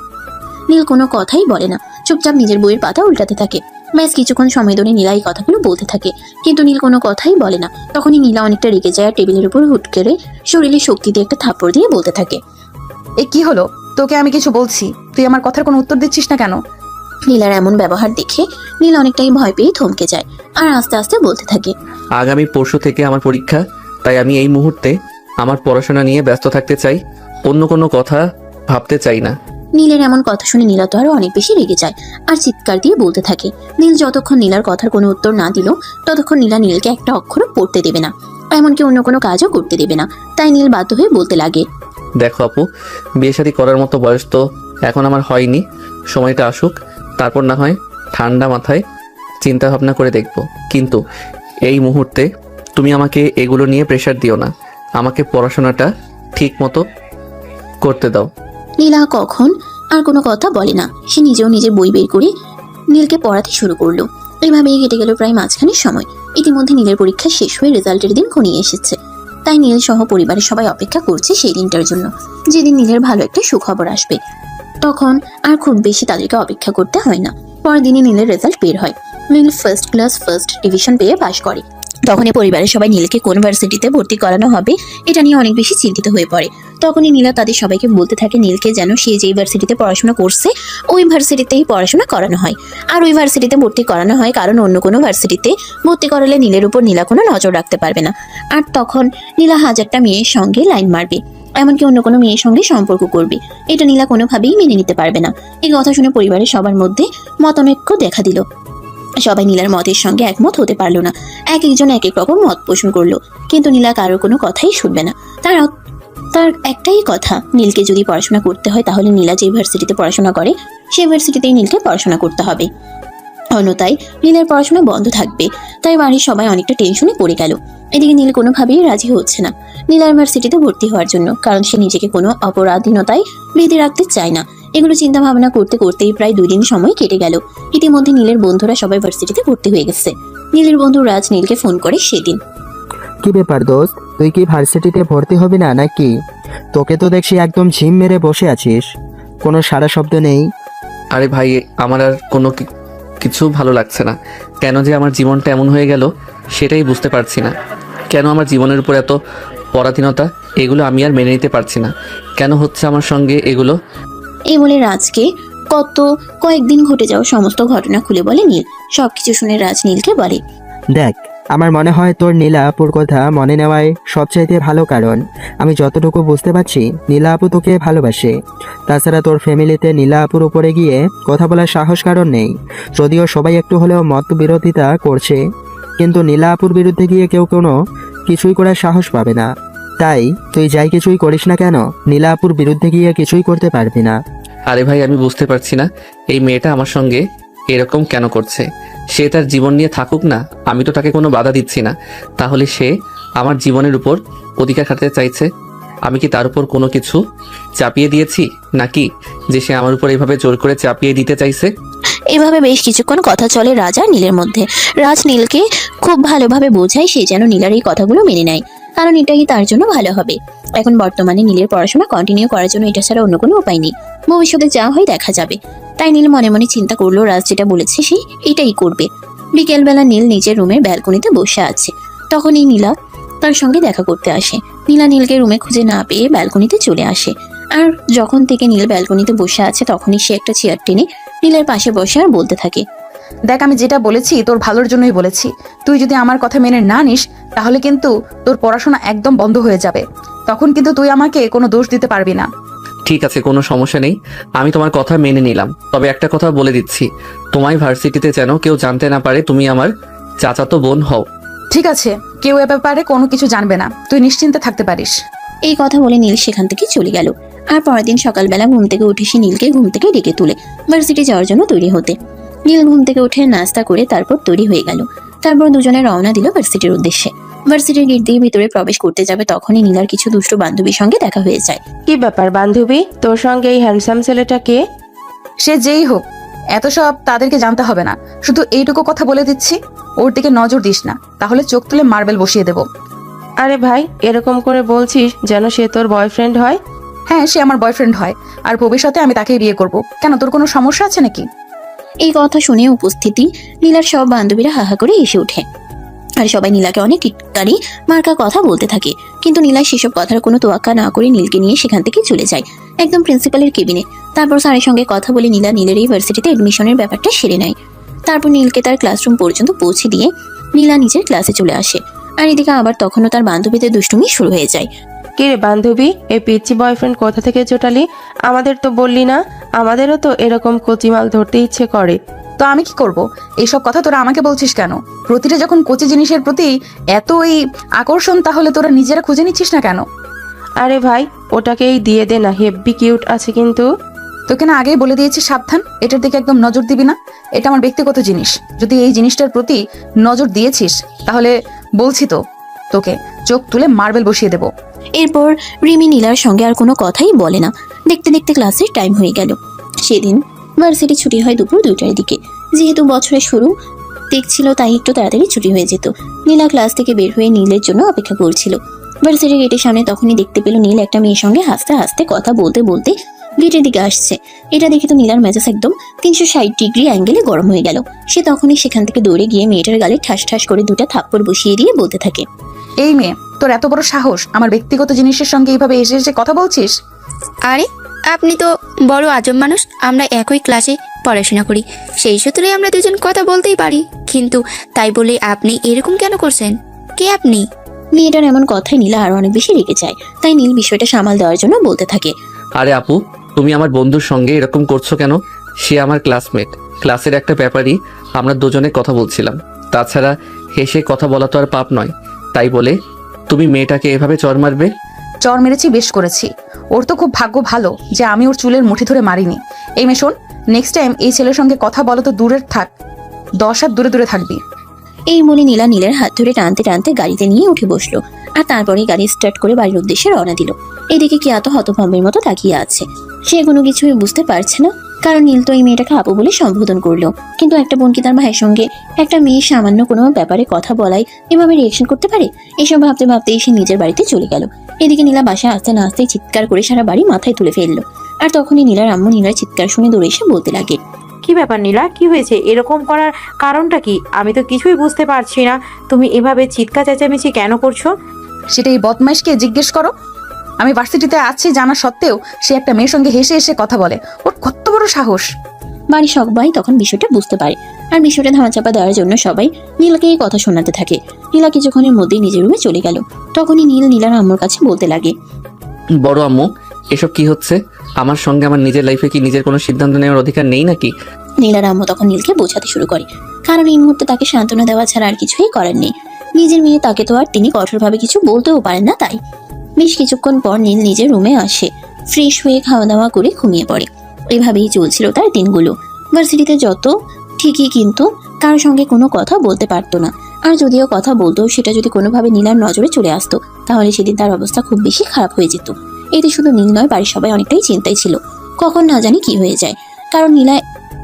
নীল কোনো কথাই বলে না, চুপচাপ নিজের বইয়ের পাতা উল্টাতে থাকে। ব্যাস কিছুক্ষণ সময় ধরে নীলা এই কথাগুলো বলতে থাকে, কিন্তু নীল কোনো কথাই বলে না। তখনই নীলা অনেকটা রেগে যায় আর টেবিলের উপর হুট করে শরীরের শক্তি দিয়ে একটা থাপ্পড় দিয়ে বলতে থাকে, এ কি হলো? তোকে আমি কিছু বলছি, তুই আমার কথার কোনো উত্তর দিচ্ছিস না কেন? নীলার এমন ব্যবহার দেখে নীল অনেকটাই ভয় পেয়ে থমকে যায় আর আস্তে আস্তে বলতে থাকে, আগামী পরশু থেকে আমার পরীক্ষা, তাই আমি এই মুহূর্তে আমার পড়াশোনা নিয়ে ব্যস্ত থাকতে চাই, অন্য কোনো কথা ভাবতে চাই না। নীলের এমন কথা শুনে নীলা তো আরো অনেক বেশি রেগে যায় আর চিৎকার দিয়ে বলতে থাকে। নীল যতক্ষণ নীলার কথার কোনো উত্তর না দিল ততক্ষণ নীলা নীলকে একটা অক্ষরও পড়তে দেবে না, এমনকি অন্য কোনো কাজও করতে দেবে না। তাই নীল বাধ্য হয়ে বলতে লাগে, দেখো আপু, বিয়ে শাদী করার মতো বয়স তো এখন আমার হয়নি, সময়টা আসুক, তারপর না হয় ঠান্ডা মাথায় চিন্তা ভাবনা করে দেখব। কিন্তু এই মুহূর্তে তুমি আমাকে এগুলো নিয়ে প্রেশার দিও না, আমাকে পড়াশোনাটা ঠিক মতো করতে দাও। নীলা কখন আর কোনো কথা বলে না। সে নিজেও নিজের বই বের করে নীলকে পড়াতে শুরু করলো। এইভাবেই কেটে গেল প্রায় মাঝখানের সময়। ইতিমধ্যে নীলের পরীক্ষা শেষ হয়ে রেজাল্টের দিন ঘনিয়ে এসেছে। তাই নীল সহ পরিবারের সবাই অপেক্ষা করছে সেই দিনটার জন্য, যেদিন নীলের ভালো একটা সুখবর আসবে। তখন আর খুব বেশি তাদেরকে অপেক্ষা করতে হয় না। পরের দিনই নীলের রেজাল্ট বের হয়। নীল ফার্স্ট ক্লাস ফার্স্ট ডিভিশন পেয়ে পাশ করে। তখনই পরিবারের সবাই নীলকে কোন ভার্সিটিতে ভর্তি করানো হবে এটা নিয়ে অনেক বেশি চিন্তিত হয়ে পড়ে। তখনই নীলা তাদের সবাইকে বলতে থাকে নীলকে যেন সে যেই ভার্সিটিতে পড়াশোনা করছে ওই ভার্সিটিতেই পড়াশোনা করানো হয়, আর ওই ভার্সিটিতে ভর্তি করানো হয় কারণ অন্য কোনো ভার্সিটিতে ভর্তি করালে নীলের উপর নীলা কোনো নজর রাখতে পারবে না। আর তখন নীলা 1000টা মেয়ের সঙ্গে লাইন মারবে, এমনকি অন্য কোনো মেয়ের সঙ্গে সম্পর্ক করবে। এটা নীলা কোনোভাবেই মেনে নিতে পারবে না। এই কথা শুনে পরিবারের সবার মধ্যে মতানৈক্য দেখা দিল। সবাই নীলার মতের সঙ্গে একমত হতে পারলো না। এক একজন এক এক রকম মত পোষণ করলো, কিন্তু নীলা কারোর কোনো কথাই শুনবে না। তার একটাই কথা, নীলকে যদি পড়াশোনা করতে হয় তাহলে নীলা যে ভার্সিটিতে পড়াশোনা করে সেই ভার্সিটিতেই নীলকে পড়াশোনা করতে হবে, অন্যথায় নীলের পড়াশোনা বন্ধ থাকবে। তাই বাড়ির সবাই অনেকটা টেনশনে পড়ে গেল। এদিকে নীল কোনোভাবেই রাজি হচ্ছে না নীলা ইউনিভার্সিটিতে ভর্তি হওয়ার জন্য, কারণ সে নিজেকে কোনো অপরাধীনতায় বেঁধে রাখতে চায় না। এগুলো চিন্তা ভাবনা করতে করতেই প্রায় 2 দিন সময় কেটে গেল। ইতিমধ্যে নীলের বন্ধুরা সবাই ভার্সিটিতে ভর্তি হয়ে গেছে। নীলের বন্ধু রাজ নীলকে ফোন করে সেদিন, কি ব্যাপার দোস্ত, তুই কি ভার্সিটিতে ভর্তি হবি না নাকি? তোকে তো দেখছি একদম ঝিম মেরে বসে আছিস, কোনো সারা শব্দ নেই। আরে ভাই, আমার আর কোনো কিছু ভালো লাগছে না। কেন যে আমার জীবনটা এমন হয়ে গেল সেটাই বুঝতে পারছি না। কেন আমার জীবনের উপর এত পরাধীনতা, এগুলো আমি আর মেনে নিতে পারছি না। কেন হচ্ছে আমার সঙ্গে এগুলো? এই বলে রাজকে কয়েকদিন ঘটে যাওয়া সমস্ত ঘটনা খুলে বলে নীল। সবকিছু শুনে রাজ নীলকে বলে, দেখ, আমার মনে হয় তোর নীলা আপুর কথা মনে নেওয়াই সবচাইতে ভালো, কারণ আমি যতটুকু বুঝতে পারছি নীলা আপু তোকে ভালোবাসে। তাছাড়া তোর ফ্যামিলিতে নীলা আপুর উপরে গিয়ে কথা বলার সাহস কারণ নেই। যদিও সবাই একটু হলেও মত বিরোধিতা করছে, কিন্তু নীলা আপুর বিরুদ্ধে গিয়ে কেউ কোনো কিছুই করার সাহস পাবে না। তাই তুই যাই কিছুই করিস না কেন, নীলা আপুর বিরুদ্ধে গিয়ে কিছুই করতে পারবি না। আরে ভাই, আমি বুঝতে পারছি না এই মেয়েটা আমার সঙ্গে এরকম কেন করছে। সে তার জীবন নিয়ে থাকুক না, আমি তো তাকে কোনো বাধা দিচ্ছি না। তাহলে সে আমার জীবনের উপর অধিকার খাটাতে চাইছে। আমি কি তার উপর কোনো কিছু চাপিয়ে দিয়েছি নাকি যে সে আমার উপর এভাবে জোর করে চাপিয়ে দিতে চাইছে? এভাবে বেশ কিছুক্ষণ কথা চলে রাজ আর নীলের মধ্যে। রাজ নীলকে খুব ভালোভাবে বোঝায় সে যেন নীলার এই কথাগুলো মেনে নেয়, কারণ এটাই তার জন্য ভালো হবে। এখন বর্তমানে নীলের পড়াশোনা কন্টিনিউ করার জন্য এটা ছাড়া অন্য কোনো উপায় নেই। ভবিষ্যতে যা হয় দেখা যাবে। তাই নীল মনে মনে চিন্তা করলো রাজ যেটা বলেছে সে এটাই করবে। বিকেলবেলা নীল নিজের রুমের ব্যালকনিতে বসে আছে। তখনই নীলা তার সঙ্গে দেখা করতে আসে। নীলা নীলকে রুমে খুঁজে না পেয়ে ব্যালকনিতে চলে আসে। আর যখন থেকে নীল ব্যালকনিতে বসে আছে তখনই সে একটা চেয়ার টেনে নীলের পাশে বসে আর বলতে থাকে, দেখ, আমি যেটা বলেছি তোর ভালোর জন্যই বলেছি। তুই যদি আমার কথা মেনে না নিস তাহলে কিন্তু তোর পড়াশোনা একদম বন্ধ হয়ে যাবে। তখন কিন্তু তুই আমাকে কোনো দোষ দিতে পারবি না। ঠিক আছে, কোনো সমস্যা নেই, আমি তোমার কথা মেনে নিলাম। তবে একটা কথা বলে দিচ্ছি, তোমায় ভার্সিটিতে যেন কেউ জানতে না পারে তুমি আমার চাচাতো বোন হও। ঠিক আছে, কেউ এ ব্যাপারে কোনো কিছু জানবে না, তুই নিশ্চিন্তে থাকতে পারিস। এই কথা বলে নীল সেখান থেকে চলে গেল। আর পরের দিন সকালবেলা ঘুম থেকে উঠে সে নীলকে ঘুম থেকে ডেকে তুলে ভার্সিটি যাওয়ার জন্য তৈরি হতে। নীল ঘুম থেকে উঠে নাস্তা করে তারপর তৈরি হয়ে গেল। তারপর দুজনে রওনা দিল ভার্সিটির উদ্দেশ্যে। ভার্সিটির গেট দিয়ে ভিতরে প্রবেশ করতে যাবে তখনই নীলার কিছু দুষ্ট বান্ধবীর সঙ্গে দেখা হয়ে যায়। কি ব্যাপার বান্ধবী, তোর সঙ্গে এই হ্যান্ডসাম ছেলেটা কে? সে যেই হোক, এত সব তাদেরকে জানতে হবে না। শুধু এইটুকু কথা বলে দিচ্ছি, ওর দিকে নজর দিস না, তাহলে চোখ তুলে মার্বেল বসিয়ে দেব। আরে ভাই, এরকম করে বলছিস যেন সে তোর বয়ফ্রেন্ড হয়। হ্যাঁ, সে আমার বয়ফ্রেন্ড হয়, আর ভবিষ্যতে আমি তাকেই বিয়ে করব। কেন, তোর কোনো সমস্যা আছে নাকি? এই কথা শুনে উপস্থিতি নীলার সব বান্ধবীরা হাহা করে এসে ওঠে। আর সবাই নীলাকে অনেক টিটকারি মার্কা কথা বলতে থাকে। কিন্তু নীলা সেসব কথার কোনো তোয়াক্কা না করে নীলকে নিয়ে সেখান থেকে চলে যায় একদম প্রিন্সিপালের কেবিনে। তারপর স্যারের সঙ্গে কথা বলে নীলা নীলের ইউনিভার্সিটিতে এডমিশনের ব্যাপারটা সেরে নেয়। তারপর নীলকে তার ক্লাসরুম পর্যন্ত পৌঁছে দিয়ে নীলা নিজের ক্লাসে চলে আসে। আর এদিকে আবার তখনও তার বান্ধবীদের দুষ্টুমি শুরু হয়ে যায়। কে রে বান্ধবী, এই পিচ্চি বয়ফ্রেন্ড কোথা থেকে জোটালি? আমাদের তো বললি না। আমাদেরও তো এরকম কচিমাল ধরতে ইচ্ছে করে। তো আমি কি করব? এইসব কথা তোরা আমাকে বলছিস কেন? প্রতিটা যখন কচি জিনিসের প্রতি এতই আকর্ষণ, তাহলে তোরা নিজেরা খুঁজে নিচ্ছিস না কেন? আরে ভাই, ওটাকেই দিয়ে দে না, হেব্বি কিউট আছে কিন্তু। তোকে না আগেই বলে দিয়েছি সাবধান, এটার দিকে একদম নজর দিবি না। এটা আমার ব্যক্তিগত জিনিস। যদি এই জিনিসটার প্রতি নজর দিয়েছিস তাহলে বলছি তো তোকে চোখ তুলে মার্বেল বসিয়ে দেব। এরপর রিমি নীলার সঙ্গে আর কোনো কথাই বলে না। দেখতে দেখতে ক্লাসের টাইম হয়ে গেল। সেদিন ভার্সিটি ছুটি হয় দুপুর 2টার দিকে। যেহেতু বছরের শুরু দেখছিল তাই একটু তাড়াতাড়ি ছুটি হয়ে যেত। নীলা ক্লাস থেকে বের হয়ে নীলের জন্য অপেক্ষা করছিল। ভার্সিটির গেটের সামনে তখনই দেখতে পেল নীল একটা মেয়ের সঙ্গে হাসতে হাসতে কথা বলতে বলতে গেটের দিকে আসছে। এটা দেখে তো নীলার মেজাজ একদম 360 ডিগ্রি অ্যাঙ্গেলে গরম হয়ে গেল। সে তখনই সেখান থেকে দৌড়ে গিয়ে মেয়েটার গালে ঠাস ঠাস করে 2টা থাপ্পড় বসিয়ে দিয়ে বলতে থাকে, এই মেয়ে, তোর এত বড় সাহস আমার ব্যক্তিগত জিনিসের সঙ্গে এইভাবে এসে এসে কথা বলছিস? আরে আপনি তো বড় আজব মানুষ। আমরা একই ক্লাসে পড়াশোনা করি, সেই সূত্রে আমরা দুজন কথা বলতেই পারি, কিন্তু তাই বলে আপনি এরকম কেন করছেন? কে আপনি? মেয়েটার এমন কথায় নীলা আরো অনেক বেশি রেগে যায়। তাই নীল বিষয়টা সামাল দেওয়ার জন্য বলতে থাকে, আরে আপু, তুমি আমার বন্ধুর সঙ্গে এরকম করছো কেন? সে আমার ক্লাসমেট। ক্লাসের একটা ব্যাপারই আমরা দুজনে কথা বলছিলাম। তাছাড়া হেসে কথা বলা তো আর পাপ নয়। তাই বলে তুমি মেয়েটাকে এভাবে চড় মারবে? চর মেরেছি, বেশ করেছি। ওর তো খুব ভাগ্য ভালো যে আমি ওর চুলের মুঠি ধরে মারিনি। এই মেয়ে শোন, নেক্সট টাইম এই ছেলের সঙ্গে কথা বলো তো দূরের থাক, 10 হাত দূরে দূরে থাকবি। এই বলে নীলা নীলের হাত ধরে টানতে টানতে গাড়িতে নিয়ে উঠে বসলো। আর তারপরে গাড়ি স্টার্ট করে বাড়ির উদ্দেশ্যে রওনা দিল। এদিকে কিয়া তো হতভম্বের মতো তাকিয়ে আছে। সে কোনো কিছুই বুঝতে পারছে না, কারণ নীল তো এই মেয়েটাকে আপু বলে সম্বোধন করলো। কিন্তু একটা বোন কি তার ভাইয়ের সঙ্গে একটা মেয়ে সামান্য কোনো ব্যাপারে কথা বলায় এভাবে রিয়েকশন করতে পারে? এসব ভাবতে ভাবতেই সে নিজের বাড়িতে চলে গেল। এদিকে নীলা বাসায় আসতে না আসতেই চিৎকার করে সারা বাড়ি মাথায় তুলে ফেললো। আর তখনই নীলার আম্মু নীলার চিৎকার শুনে দৌড়ে এসে বলতে লাগে, কি ব্যাপার নীলা, কি হয়েছে? এরকম করার কারণটা কি? আমি তো কিছুই বুঝতে পারছি না। তুমি এভাবে চিৎকার চেঁচামেচি কেন করছো? সেটা এই বদমাইশকে জিজ্ঞেস করো। আমি ভার্সিটিতে আছি জানা সত্ত্বেও সে একটা মেয়ের সঙ্গে হেসে হেসে কথা বলে। ওর কত বড় সাহস! বাড়ির সবাই তখন বিষয়টা বুঝতে পারে। আর বিষয়টা ধামাচাপা দেওয়ার জন্য সবাই নীলাকে এই কথা শোনাতে থাকে। নীলা কিছুক্ষণের মধ্যেই নিজের রুমে চলে গেল। তখনই নীল নীলার আম্মুর কাছে বলতে লাগে, বড় আম্মু, এসব কি হচ্ছে? আমার সঙ্গে আমার নিজের লাইফে কি নিজের কোনো সিদ্ধান্ত নেওয়ার অধিকার নেই নাকি? নীলার আম্মু তখন নীলকে বোঝাতে শুরু করে, কারণ এই মুহূর্তে তাকে সান্ত্বনা দেওয়া ছাড়া আর কিছুই করার নেই। নিজের মেয়ে তাকে তো আর তিনি কঠোরভাবে কিছু বলতেও পারেন না। তাই বেশ কিছুক্ষণ পর নীল নিজের রুমে আসে, ফ্রেশ হয়ে খাওয়া দাওয়া করে ঘুমিয়ে পড়ে। এভাবেই চলছিল তার দিনগুলো। ভার্সিটিতে যত ঠিকই, কিন্তু কারোর সঙ্গে কোনো কথা বলতে পারতো না। আর যদিও কথা বলতো, সেটা যদি কোনোভাবে নীলার নজরে চলে আসতো, তাহলে সেদিন তার অবস্থা খুব বেশি খারাপ হয়ে যেত। এতে শুধু নীল নয়, বাড়ির সবাই অনেকটাই চিন্তায় ছিল, কখন না জানি কি হয়ে যায়। কারণ নীলা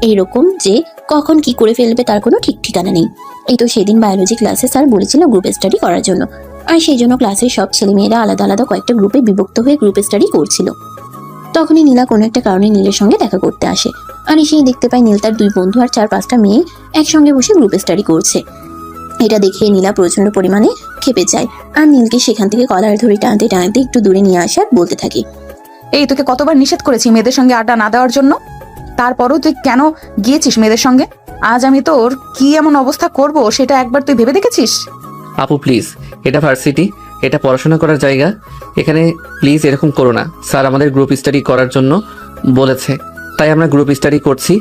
এইরকম যে কখন কি করে ফেলবে তার কোনো ঠিক ঠিকানা নেই। এই তো সেদিন বায়োলজি ক্লাসে স্যার বলেছিল গ্রুপ স্টাডি করার জন্য, আর সেই জন্য ক্লাসের সব ছেলেমেয়েরা আলাদা আলাদা কয়েকটা গ্রুপে বিভক্ত হয়ে গ্রুপ স্টাডি করছিল। তখনই নীলা কোনো একটা কারণে নীলের সঙ্গে দেখা করতে আসে, আর এসেই দেখতে পায় নীল তার 2 বন্ধু আর 4-5টা মেয়ে একসঙ্গে বসে গ্রুপ স্টাডি করছে। এটা দেখে নীলা প্রচন্ড পরিমাণে ক্ষেপে যায়, আর নীলকে সেখান থেকে কলার ধরে টানতে টানতে একটু দূরে নিয়ে আসে আর বলতে থাকে, এই তোকে কতবার নিষেধ করেছি মেয়েদের সঙ্গে আড্ডা না দেওয়ার জন্য, তারপরও তুই কেন গিয়েছিস মেয়েদের সঙ্গে? আজ আমি তোর কি এমন অবস্থা করব সেটা একবার তুই ভেবে দেখেছিস? আপু প্লিজ, এটা ভার্সিটি, এটা পড়াশোনা করার জায়গা, এখানে প্লিজ এরকম করো না। স্যার আমাদের গ্রুপ স্টাডি করার জন্য বলেছে, তাই আমরা গ্রুপ স্টাডি করছি।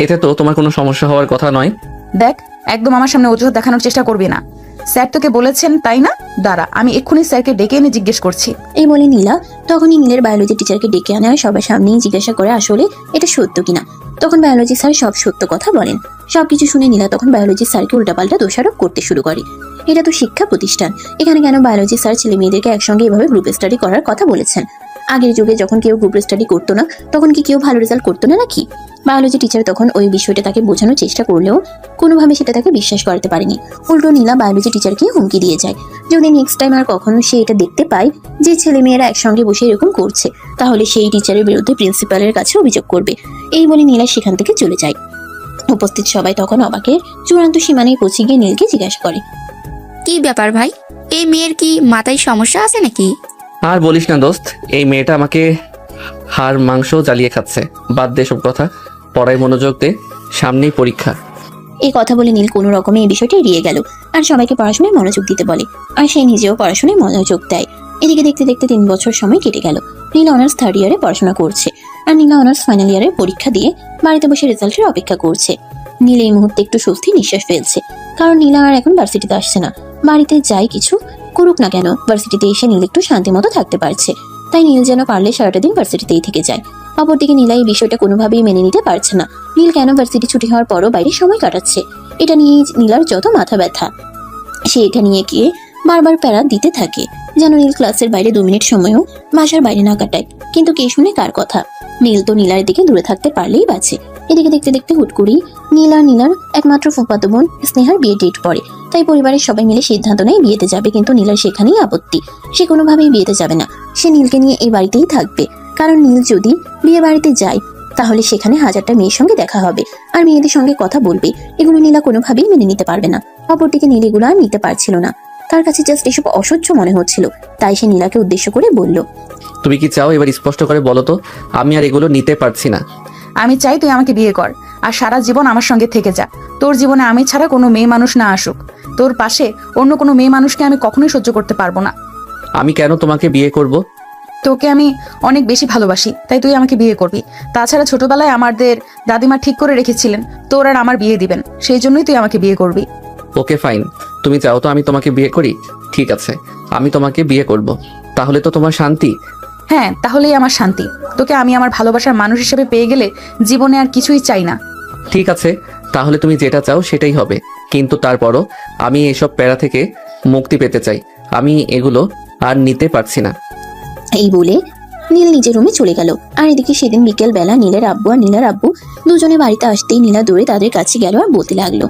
এতে তো তোমার কোনো সমস্যা হওয়ার কথা নয়। দেখ, একদম আমার সামনে অজুহাত দেখানোর চেষ্টা করবি না। স্যার তোকে বলেছেন তাই না? দাঁড়া, আমি এক্ষুনি স্যারকে ডেকে এনে জিজ্ঞেস করছি। এই বলে নীলা তখনই নীলের বায়োলজি টিচারকে ডেকে আনে আর সবার সামনেই জিজ্ঞাসা করে আসলে এটা সত্য কিনা। তখন বায়োলজি স্যার সব সত্য কথা বলেন। সবকিছু শুনে নীলা তখন বায়োলজি স্যারকে উল্টাপাল্টা দোষারোপ করতে শুরু করে। এটা তো শিক্ষা প্রতিষ্ঠান, এখানে কেন বায়োলজি স্যার ছেলে মেয়েদেরকে একসঙ্গে এভাবে গ্রুপ স্টাডি করার কথা বলেছেন? আগের যুগে যখন কেউ গ্রুপ স্টাডি করতো না, তখন কি কেউ ভালো রেজাল্ট করতো না নাকি? বায়োলজি টিচার তখন ওই বিষয়টা তাকে বোঝানোর চেষ্টা করলেও কোনোভাবে সেটা তাকে বিশ্বাস করাতে পারেনি। উল্টো নীলা বায়োলজি টিচারকে হুমকি দিয়ে যায়, যদি নেক্সট টাইম আর কখনো সে এটা দেখতে পায় যে ছেলেমেয়েরা একসঙ্গে বসে এরকম করছে, তাহলে সেই টিচারের বিরুদ্ধে প্রিন্সিপালের কাছে অভিযোগ করবে। এই বলে নীলা সেখান থেকে চলে যায়। উপস্থিত সবাই তখন অবাকের চূড়ান্ত সীমানায় পৌঁছে গিয়ে নীলকে জিজ্ঞাসা করে, কি ব্যাপার ভাই, এই মেয়ের কি মাথায় সমস্যা আছে নাকি? আর বলিস না দোস্ত, এই মেয়েটা আমাকে হাড় মাংস জ্বালিয়ে খাচ্ছে। বাদ দে সব কথা, পড়ায় মনোযোগ দে, সামনেই পরীক্ষা। এই কথা বলে নীল কোনো রকমে এই বিষয়টি এড়িয়ে গেল আর সবাইকে পড়াশোনায় মনোযোগ দিতে বলে, আর সে নিজেও পড়াশোনায় মনোযোগ দেয়। এদিকে দেখতে দেখতে 3 বছর সময় কেটে গেল। নীলা অনার্স 3rd ইয়ারে পড়াশোনা করছে, আর নীলা অনার্স ফাইনাল ইয়ারের পরীক্ষা দিয়ে বাড়িতে বসে রেজাল্টের অপেক্ষা করছে। নীল এই মুহূর্তে একটু স্বস্তি নিঃশ্বাস ফেলছে, কারণ নীলা আর এখন ভার্সিটিতে আসছে না। বাড়িতে যাই কিছু করুক না কেন, ভার্সিটিতে এসে নীল একটু শান্তি মতো থাকতে পারছে। তাই নীল যেন পারলে সারাটা দিন ভার্সিটিতেই থেকে যায়। অপরদিকে নীলা এই বিষয়টা কোনোভাবেই মেনে নিতে পারছে না। নীল কেন ভার্সিটি ছুটি হওয়ার পরও বাইরে সময় কাটাচ্ছে, এটা নিয়েই নীলার যত মাথা ব্যথা। সে এটা নিয়ে গিয়ে বারবার প্যারা দিতে থাকে, যেন নীল ক্লাসের বাইরে 2 মিনিট সময়ও বাসার বাইরে না কাটায়। কিন্তু কে শুনে কার কথা? নীল তো নীলার দিকে দূরে থাকতে পারলেই বাঁচে। এদিকে দেখতে দেখতে হুট করেই নীলার একমাত্র ফুফাতো বোন স্নেহার বিয়ে ডেট পড়ে। তাই পরিবারের সবাই মিলে সিদ্ধান্ত নেয় বিয়েতে যাবে, কিন্তু নীলার সেখানেই আপত্তি। সে কোনোভাবেই বিয়েতে যাবে না, সে নীলকে নিয়ে এই বাড়িতেই থাকবে। কারণ নীল যদি বিয়ে বাড়িতে যায়, তাহলে সেখানে 1000টা মেয়ের সঙ্গে দেখা হবে আর মেয়েদের সঙ্গে কথা বলবে। এগুলো নীলা কোনোভাবেই মেনে নিতে পারবে না। অপরদিকে নীল এগুলো আর নিতে পারছিল না, তার কাছে জাস্ট এসব অসহ্য মনে হচ্ছিল। তাই সে নীলাকে উদ্দেশ্য করে বলল, তুমি কি চাও এবার স্পষ্ট করে বলো তো? আমি আর এগুলো নিতে পারছি না। আমি চাই তুই আমাকে বিয়ে কর আর সারা জীবন আমার সঙ্গে থেকে যা। তোর জীবনে আমি ছাড়া কোনো মেয়ে মানুষ না আসুক, তোর পাশে অন্য কোনো মেয়ে মানুষকে আমি কখনোই সহ্য করতে পারবো না। আমি কেন তোমাকে বিয়ে করব? তোকে আমি অনেক বেশি ভালোবাসি, তাই তুই আমাকে বিয়ে করবি। তাছাড়া ছোটবেলায় আমাদের দাদিমা ঠিক করে রেখেছিলেন তোর আর আমার বিয়ে দিবেন, সেই জন্যই তুই আমাকে বিয়ে করবি। ওকে ফাইন, তুমি চাও তো আমি তোমাকে বিয়ে করি? ঠিক আছে, আমি তোমাকে বিয়ে করব। তাহলে তো তোমার শান্তি? হ্যাঁ, তাহলেই আমার শান্তি। তোকে আমি আমার ভালোবাসার মানুষ হিসেবে পেয়ে গেলে জীবনে আর কিছুই চাই না। ঠিক আছে, তাহলে তুমি যেটা চাও সেটাই হবে, কিন্তু তারপরও আমি এসব প্যারা থেকে মুক্তি পেতে চাই। আমি এগুলো আর নিতে পারছি না। এই বলে নীল নিজের রুমে চলে গেল। আর এদিকে সেদিন বিকেল বেলা নীলের আব্বু আর নীলার আব্বু দুজনে বাড়িতে আসতেই নীলা দৌড়ে তাদের কাছে গেল আর বলতে লাগলো,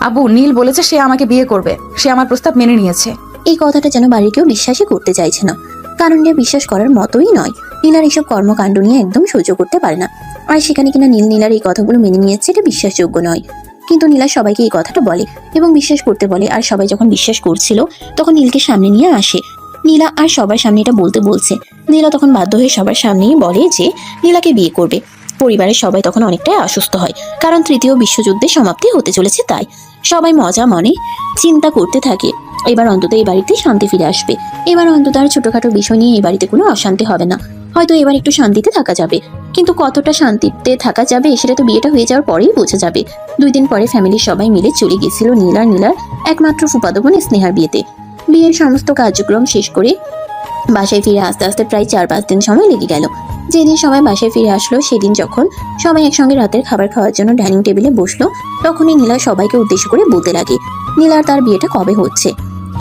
আব্বু, নীল বলেছে সে আমাকে বিয়ে করবে, সে আমার প্রস্তাব মেনে নিয়েছে। এই কথাটা যেন বাড়ির কেউ বিশ্বাসই করতে চাইছে না, কারণ এটা বিশ্বাস করার মতোই নয়। নীলার এইসব কর্মকাণ্ড নিয়ে একদম সহ্য করতে পারে না, আর সেখানে কিনা নীলার এই কথাগুলো মেনে নিয়েছে, এটা বিশ্বাসযোগ্য নয়। কিন্তু নীলা সবাইকে এই কথাটা বলে এবং বিশ্বাস করতে বলে, আর সবাই যখন বিশ্বাস করছিল তখন নীলকে সামনে নিয়ে আসে। নীলা আর সবার সামনে এটা বলতে বলছে। নীলা তখন বাধ্য হয়ে সবার সামনেই বলে যে নীলাকে বিয়ে করবে। পরিবারের সবাই তখন অনেকটাই অসুস্থ হয়, কারণ তৃতীয় বিশ্বযুদ্ধের সমাপ্তি হতে চলেছে। তাই সবাই মজা মনে চিন্তা করতে থাকে এবার অন্তত এই বাড়িতে শান্তি ফিরে আসবে, এবার অন্তত আর ছোটখাটো বিষয় নিয়ে এই বাড়িতে কোনো অশান্তি হবে না, হয়তো এবার একটু শান্তিতে থাকা যাবে। কিন্তু কতটা শান্তিতে থাকা যাবে সেটা তো বিয়েটা হয়ে যাওয়ার পরেই বোঝা যাবে। 2 দিন পরে ফ্যামিলির সবাই মিলে চলে গেছিল নীলার একমাত্র ফুফাতো বোন স্নেহার বিয়েতে। বিয়ের সমস্ত কার্যক্রম শেষ করে বাসায় ফিরে আসতে আসতে প্রায় 4-5 দিন সময় লেগে গেল। যেদিন সবাই বাসায় ফিরে আসলো সেদিন যখন সবাই একসঙ্গে রাতের খাবার খাওয়ার জন্য ডাইনিং টেবিলে বসলো, তখনই নীলা সবাইকে উদ্দেশ্য করে বলতে লাগে নীলার তার বিয়েটা কবে হচ্ছে।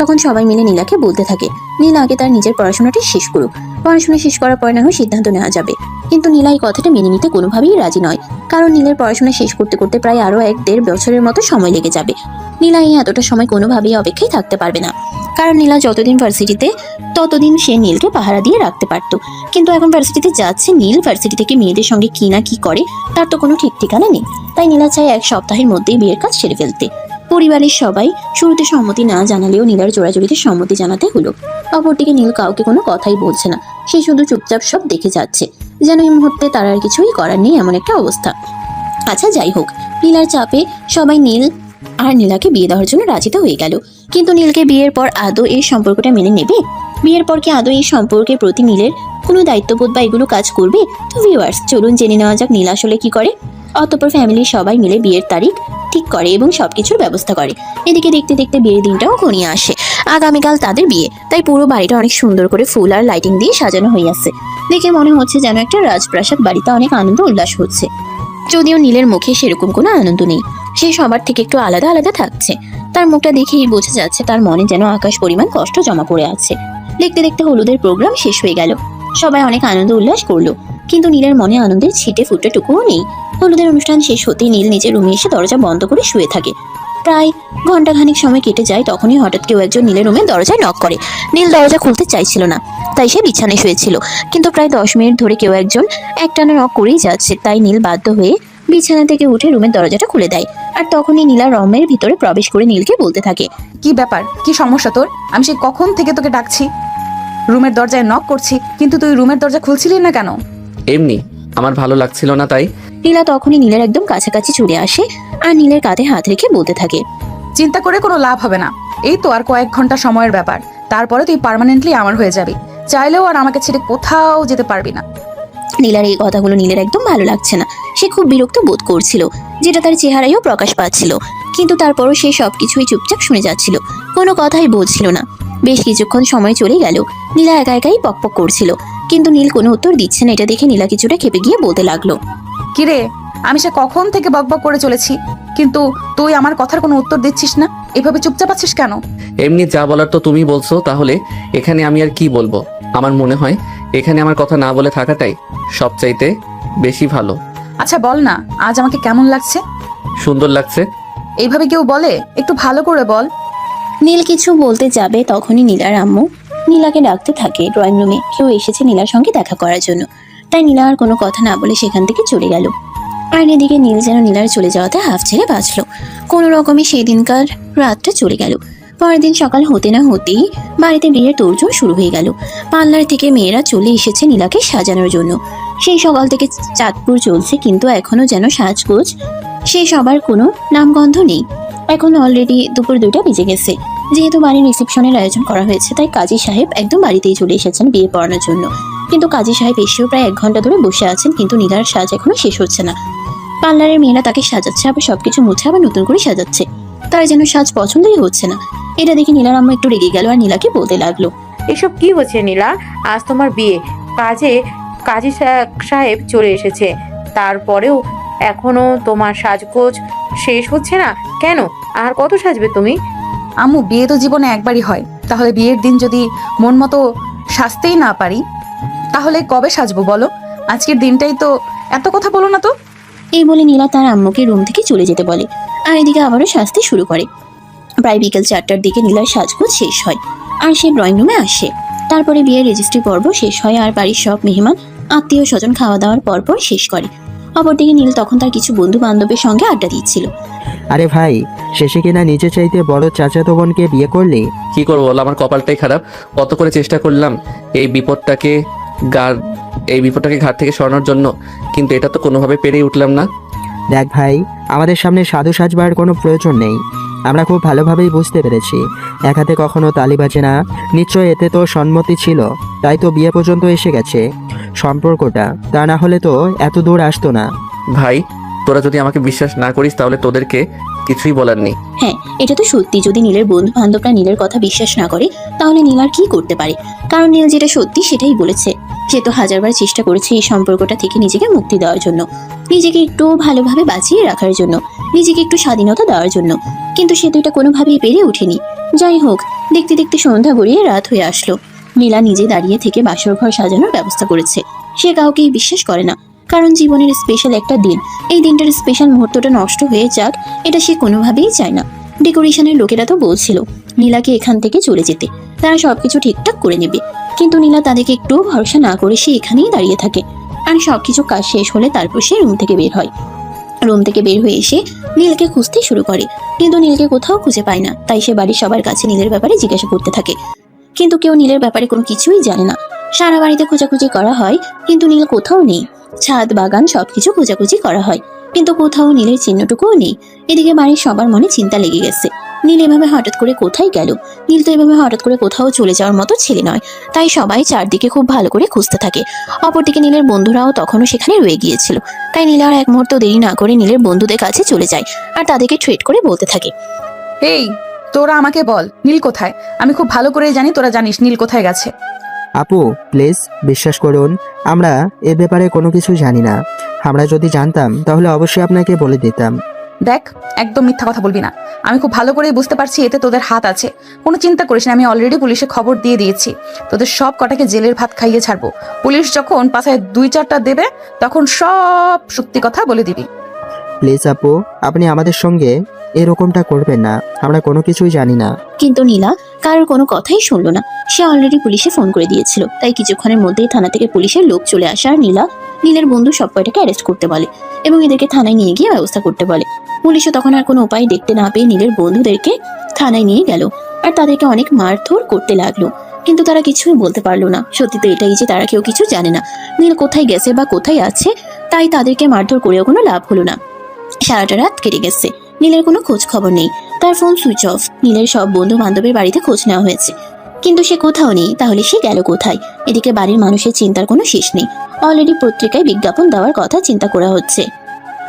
তখন সবাই মিলে নীলাকে বলতে থাকে নীলা আগে তার নিজের পড়াশোনাটি শেষ করুক, পড়াশোনা শেষ করার পর না হয় সিদ্ধান্ত নেওয়া যাবে। কিন্তু নীলা এই কথাটা মেনে নিতে কোনোভাবেই রাজি নয়, কারণ নীলের পড়াশোনা শেষ করতে করতে প্রায় আরো 1-1.5 বছরের মতো সময় লেগে যাবে। নীলা এই এতটা সময় কোনোভাবেই অপেক্ষায় থাকতে পারবে না, কারণ নীলা যতদিন ভার্সিটিতে ততদিন সে নীলকে পাহারা দিয়ে রাখতে পারতো। কিন্তু এখন ভার্সিটিতে যাচ্ছে, নীল ভার্সিটি থেকে মেয়েদের সঙ্গে কি না কি করে তার তো কোনো ঠিক ঠিকানা নেই। তাই নীলা চায় 1 সপ্তাহের মধ্যেই বিয়ের কাজ সেরে ফেলতে। পরিবারের সবাই শুরুতে সম্মতি না জানালেও নীলার জোড়াজুড়িতে সম্মতি জানাতে হলো। অপরদিকে নীল কাউকে কোনো কথাই বলছে না, সে শুধু চুপচাপ সব দেখে যাচ্ছে, যেন এই মুহূর্তে তার আর কিছুই করার নেই এমন একটা অবস্থা। আচ্ছা যাই হোক, নীলার চাপে সবাই নীল আর নীলাকে বিয়ে দেওয়ার জন্য রাজি তো হয়ে গেল। কিন্তু নীলকে বিয়ের পর আদৌ এই সম্পর্কটা মেনে নেবে? বিয়ের পর কি আদৌ এই সম্পর্কের প্রতি নীলের কোনো দায়িত্ববোধ বা এগুলো কাজ করবে? তো ভিউয়ার্স, চলুন জেনে নেওয়া যাক নীল আসলে কি করে। অতঃপর ফ্যামিলির সবাই মিলে বিয়ের তারিখ ঠিক করে এবং সবকিছুর ব্যবস্থা করে। এদিকে দেখতে দেখতে বিয়ের দিনটাও ঘনিয়ে আসে। আগামীকাল তাদের বিয়ে, তাই পুরো বাড়িটা অনেক সুন্দর করে ফুল আর লাইটিং দিয়ে সাজানো হয়ে আছে। দেখে মনে হচ্ছে যেন একটা রাজপ্রাসাদ বাড়িতে অনেক আনন্দ উল্লাস হচ্ছে। যদিও নীলের মুখে সেরকম কোনো আনন্দ নেই, সে সবার থেকে একটু আলাদা আলাদা থাকছে। তার মুখটা দেখেই বোঝা যাচ্ছে তার মনে যেন আকাশ পরিমাণ কষ্ট জমা পড়ে আছে। দেখতে দেখতে হলুদের প্রোগ্রাম শেষ হয়ে গেল, সবাই অনেক আনন্দ উল্লাস করলো, কিন্তু নীলের মনে আনন্দের ছিটে ফুটেটুকুও নেই। হলুদের অনুষ্ঠান শেষ হতেই নীল নিজের রুমে এসে দরজা বন্ধ করে শুয়ে থাকে। প্রায় ঘন্টাখানিক সময় কেটে যায়, তখনই হঠাৎ কেউ একজন নীলের রুমে দরজায় নক করে। নীল দরজা খুলতে চাইছিল না, তাই সে বিছানায় শুয়েছিল। কিন্তু প্রায় 10 মিনিট ধরে কেউ একজন একটানা নক করেই যাচ্ছে, তাই নীল বাধ্য হয়ে বিছানা থেকে উঠে রুমের দরজাটা খুলে দেয়। আর তখনই নীলা রুমের ভিতরে প্রবেশ করে নীলকে বলতে থাকে, কি ব্যাপার, কি সমস্যা তোর? আমি সেই কখন থেকে তোকে ডাকছি, রুমের দরজায় নক করছি, কিন্তু তুই রুমের দরজা খুলছিলি না কেন? এমনি আমার ভালো লাগছিল না তাই। নীলা তখনই নীলের একদম কাছাকাছি চলে আসে আর নীলের কাঁধে হাত রেখে বলতে থাকে, চিন্তা করে কোনো লাভ হবে না, এই তো আর কয়েক ঘন্টা সময়ের ব্যাপার, তারপরে তুই পার্মানেন্টলি আমার হয়ে যাবি, চাইলেও আর আমাকে ছেড়ে কোথাও যেতে পারবি না। নীলার এই কথাগুলো নীলের একদম ভালো লাগছে না, সে খুব বিরক্ত বোধ করছিল, যেটা তার চেহারায়ও প্রকাশ পাচ্ছিল। কিন্তু তারপরও সে সবকিছুই চুপচাপ শুনে যাচ্ছিল, কোনো কথাই বলছিল না। বেশ কিছুক্ষণ সময় চলে গেল, নীলা একা একাই পকপক করছিল, কিন্তু নীল কোনো উত্তর দিচ্ছে না। এটা দেখে নীলা কিছুটা খেপে গিয়ে বলতে লাগলো, কিরে, আমি সে কখন থেকে বকবক করে চলেছি, কিন্তু তুই আমার কথার কোনো উত্তর দিচ্ছিস না, এভাবে চুপচাপ আছিস কেন? এমনি যা বলার তো তুমি বলছো, তাহলে এখানে আমি আর কি বলবো? আমার মনে হয় এখানে আমার কথা না বলে থাকাটাই সবচাইতে বেশি ভালো। আচ্ছা বল না, আজ আমাকে কেমন লাগছে? সুন্দর লাগছে। এইভাবে কেউ বলে? একটু ভালো করে বল। নীল কিছু বলতে যাবে, তখনই নীলার আম্মু নীলাকে ডাকতে থাকে ড্রয়িং রুমে কেউ এসেছে নীলার সঙ্গে দেখা করার জন্য। তাই নীলা আর কোনো কথা না বলে সেখান থেকে চলে গেল। আর এদিকে নীল যেন নীলার চলে যাওয়াতে হাফ ছেড়ে বাঁচলো। কোনো রকমে সেই দিনকার রাতটা চলে গেল। পরের দিন সকাল হতে না হতেই বাড়িতে বিয়ের তোড়জোড় শুরু হয়ে গেল। পার্লার থেকে মেয়েরা চলে এসেছে নীলাকে সাজানোর জন্য। সেই সকাল থেকে চাঁদপুর চলছে, কিন্তু এখনো যেন সাজগোজ সেই সবার কোনো নামগন্ধ নেই। এখন অলরেডি দুপুর 2টা বেজে গেছে। যেহেতু বাড়ির রিসেপশনের আয়োজন করা হয়েছে, তাই কাজী সাহেব একদম বাড়িতেই চলে এসেছেন বিয়ে পড়ানোর জন্য। কিন্তু কাজী সাহেব এসেও প্রায় 1 ঘন্টা ধরে বসে আছেন, কিন্তু নীলার সাজ এখনো শেষ হচ্ছে না। পার্লারের মেয়েরা তাকে সাজাচ্ছে, আবার সবকিছু মুছে আবার নতুন করে সাজাচ্ছে, তার যেন সাজ পছন্দই হচ্ছে না। এটা দেখে নীলার আম্মা একটু রেগে গেল আর নীলাকে বলতে লাগলো, এসব কি হচ্ছে নীলা? আজ তোমার বিয়ে, কাজী সাহেব চলে এসেছে, তারপরেও এখনো তোমার সাজগোজ শেষ হচ্ছে না কেন? আর কত সাজবে তুমি? আম্মু, বিয়ে তো জীবনে একবারই হয়, তাহলে বিয়ের দিন যদি মন মতো সাজতেই না পারি তাহলে কবে সাজবো বলো? আজকের দিনটাই তো। এত কথা বলো না তো। এই বলে নীলা তার আম্মুকে রুম থেকে চলে যেতে বলে, আর এদিকে আবারও সাজতে শুরু করে। প্রায় বিকেল 4টার দিকে নীলার সাজগোজ শেষ হয় আর সে ড্রয়িং রুমে আসে। তারপরে বিয়ের রেজিস্ট্রি পর্ব শেষ হয় আর বাড়ির সব মেহমান আত্মীয় স্বজন খাওয়া দাওয়ার পরপর শেষ করে। অপরদিকে নীল তখন তার কিছু বন্ধু বান্ধবের সঙ্গে আড্ডা দিচ্ছিল। আরে ভাই, শেষে কিনা নিজে চাইতে বড় চাচাতো বোনকে বিয়ে করলি? কি করবো বল, আমার কপালটাই খারাপ। কত করে চেষ্টা করলাম এই বিপদটাকে গার এই বিপদটাকে ঘাট থেকে সরানোর জন্য, কিন্তু এটা তো কোনোভাবে পেরেই উঠলাম না। দেখ ভাই, আমাদের সামনে সাধু সাজবার কোনো প্রয়োজন নেই। আমরা খুব ভালোভাবেই বুঝতে পেরেছি এক হাতে কখনো তালি বাজে না। নিশ্চয় এতে তো সম্মতি ছিল, তাই তো বিয়ে পর্যন্ত এসে গেছে সম্পর্কটা। তা না হলে তো এত দূর আসতো না। ভাই, তোরা যদি আমাকে বিশ্বাস না করিস তাহলে তোদেরকে কিছুই বলার নেই। হ্যাঁ, এটা তো সত্যি। যদি নীলের বন্ধু বান্ধবরা নীলের কথা বিশ্বাস না করে তাহলে নীল আর কি করতে পারে? কারণ নীল যেটা সত্যি সেটাই বলেছে। সে তো হাজারবার চেষ্টা করেছে এই সম্পর্কটা থেকে নিজেকে মুক্তি দেওয়ার জন্য, নিজেকে একটু ভালোভাবে বাঁচিয়ে রাখার জন্য, নিজেকে একটু স্বাধীনতা দেওয়ার জন্য, কিন্তু সে তো এটা কোনোভাবেই পেরে ওঠেনি। যাই হোক, দেখতে দেখতে সন্ধ্যা গড়িয়ে রাত হয়ে আসলো। নীলা নিজে দাঁড়িয়ে থেকে বাসর ঘর সাজানোর ব্যবস্থা করেছে। সে কাউকেই বিশ্বাস করে না, কারণ জীবনের স্পেশাল একটা দিন, এই দিনটার স্পেশাল মুহূর্তটা নষ্ট হয়ে যাক এটা সে কোনোভাবেই চায় না। ডেকোরেশনের লোকেরা তো বলছিল নীলাকে এখান থেকে চলে যেতে, তারা সবকিছু ঠিকঠাক করে নেবে, কিন্তু নীলা তাদেরকে একটু ভরসা না করে সে এখানেই দাঁড়িয়ে থাকে। আর সবকিছু কাজ শেষ হলে তারপর সে রুম থেকে বের হয়। রুম থেকে বের হয়ে এসে নীলকে খুঁজতে শুরু করে, কিন্তু নীলকে কোথাও খুঁজে পায় না। তাই সে বাড়ির সবার কাছে নীলের ব্যাপারে জিজ্ঞাসা করতে থাকে, কিন্তু কেউ নীলের ব্যাপারে কোনো কিছুই জানে না। সারা বাড়িতে খোঁজাখুঁজি করা হয়, কিন্তু নীল কোথাও নেই। ছাদ বাগান সবকিছু খোঁজাখুঁজি করা হয়, কিন্তু কোথাও নীলের চিহ্নটুকুও নেই। এদিকে বাড়ির সবার মনে চিন্তা লেগে গেছে, নীল এভাবে হঠাৎ করে কোথায় গেল? নীল তো এভাবে হঠাৎ করে কোথাও চলে যাওয়ার মতো ছেলে নয়। তাই সবাই চারদিকে খুব ভালো করে খুঁজতে থাকে। অপরদিকে নীলের বন্ধুরাও তখনও সেখানে রয়ে গিয়েছিল। তাই নীল আর এক মুহূর্ত দেরি না করে নীলের বন্ধুদের কাছে চলে যায় আর তাদেরকে ট্রেট করে বলতে থাকে, এই, তোরা আমাকে বল নীল কোথায়? আমি খুব ভালো করে জানি তোরা জানিস নীল কোথায় গেছে। আপু প্লিজ বিশ্বাস করুন, আমরা এ ব্যাপারে কোনো কিছু জানি না। আমরা যদি জানতাম তাহলে অবশ্যই আপনাকে বলে দিতাম। দেখ, একদম মিথ্যা কথা বলবি না। আমি খুব ভালো করেই বুঝতে পারছি এতে তোদের হাত আছে। কোনো চিন্তা করিস না, আমি অলরেডি পুলিশে খবর দিয়ে দিয়েছি। তোদের সব কটাকে জেলের ভাত খাইয়ে ছাড়বো। পুলিশ যখন পাশায় 2-4টা দেবে তখন সব সত্যি কথা বলে দিবি। প্লিজ আপু, আপনি আমাদের সঙ্গে এরকমটা করবেন না। আমরা কোনো কিছুই জানি না। কিন্তু নীলা কারোর কোনো কথাই শুনলো না। সে অলরেডি পুলিশে ফোন করে দিয়েছিল। তাই কিছুক্ষণের মধ্যেই থানা থেকে পুলিশের লোক চলে আসে আর নীলের বন্ধু সব কয়টাকে অ্যারেস্ট করতে বলে এবং এদেরকে থানায় নিয়ে গিয়ে ব্যবস্থা করতে বলে। পুলিশও তখন আর কোনো উপায় দেখতে না পেয়ে নীলের বন্ধুদেরকে থানায় নিয়ে গেল আর তাদেরকে অনেক মারধর করতে লাগলো, কিন্তু তারা কিছুই বলতে পারলো না। সত্যি তো এটাই যে তারা কেউ কিছু জানে না নীল কোথায় গেছে বা কোথায় আছে, তাই তাদেরকে মারধর করেও কোনো লাভ হলো না। সারাটা রাত কেটে গেছে, নীলের কোনো খোঁজ খবর নেই। তার ফোন সুইচ অফ। নীলের সব বন্ধু বান্ধবের বাড়িতে খোঁজ নেওয়া হয়েছে, কিন্তু সে কোথাও নেই। তাহলে সে গেল কোথায়? এদিকে বাড়ির মানুষের চিন্তার কোনো শেষ নেই। অলরেডি পত্রিকায় বিজ্ঞাপন দেওয়ার কথা চিন্তা করা হচ্ছে,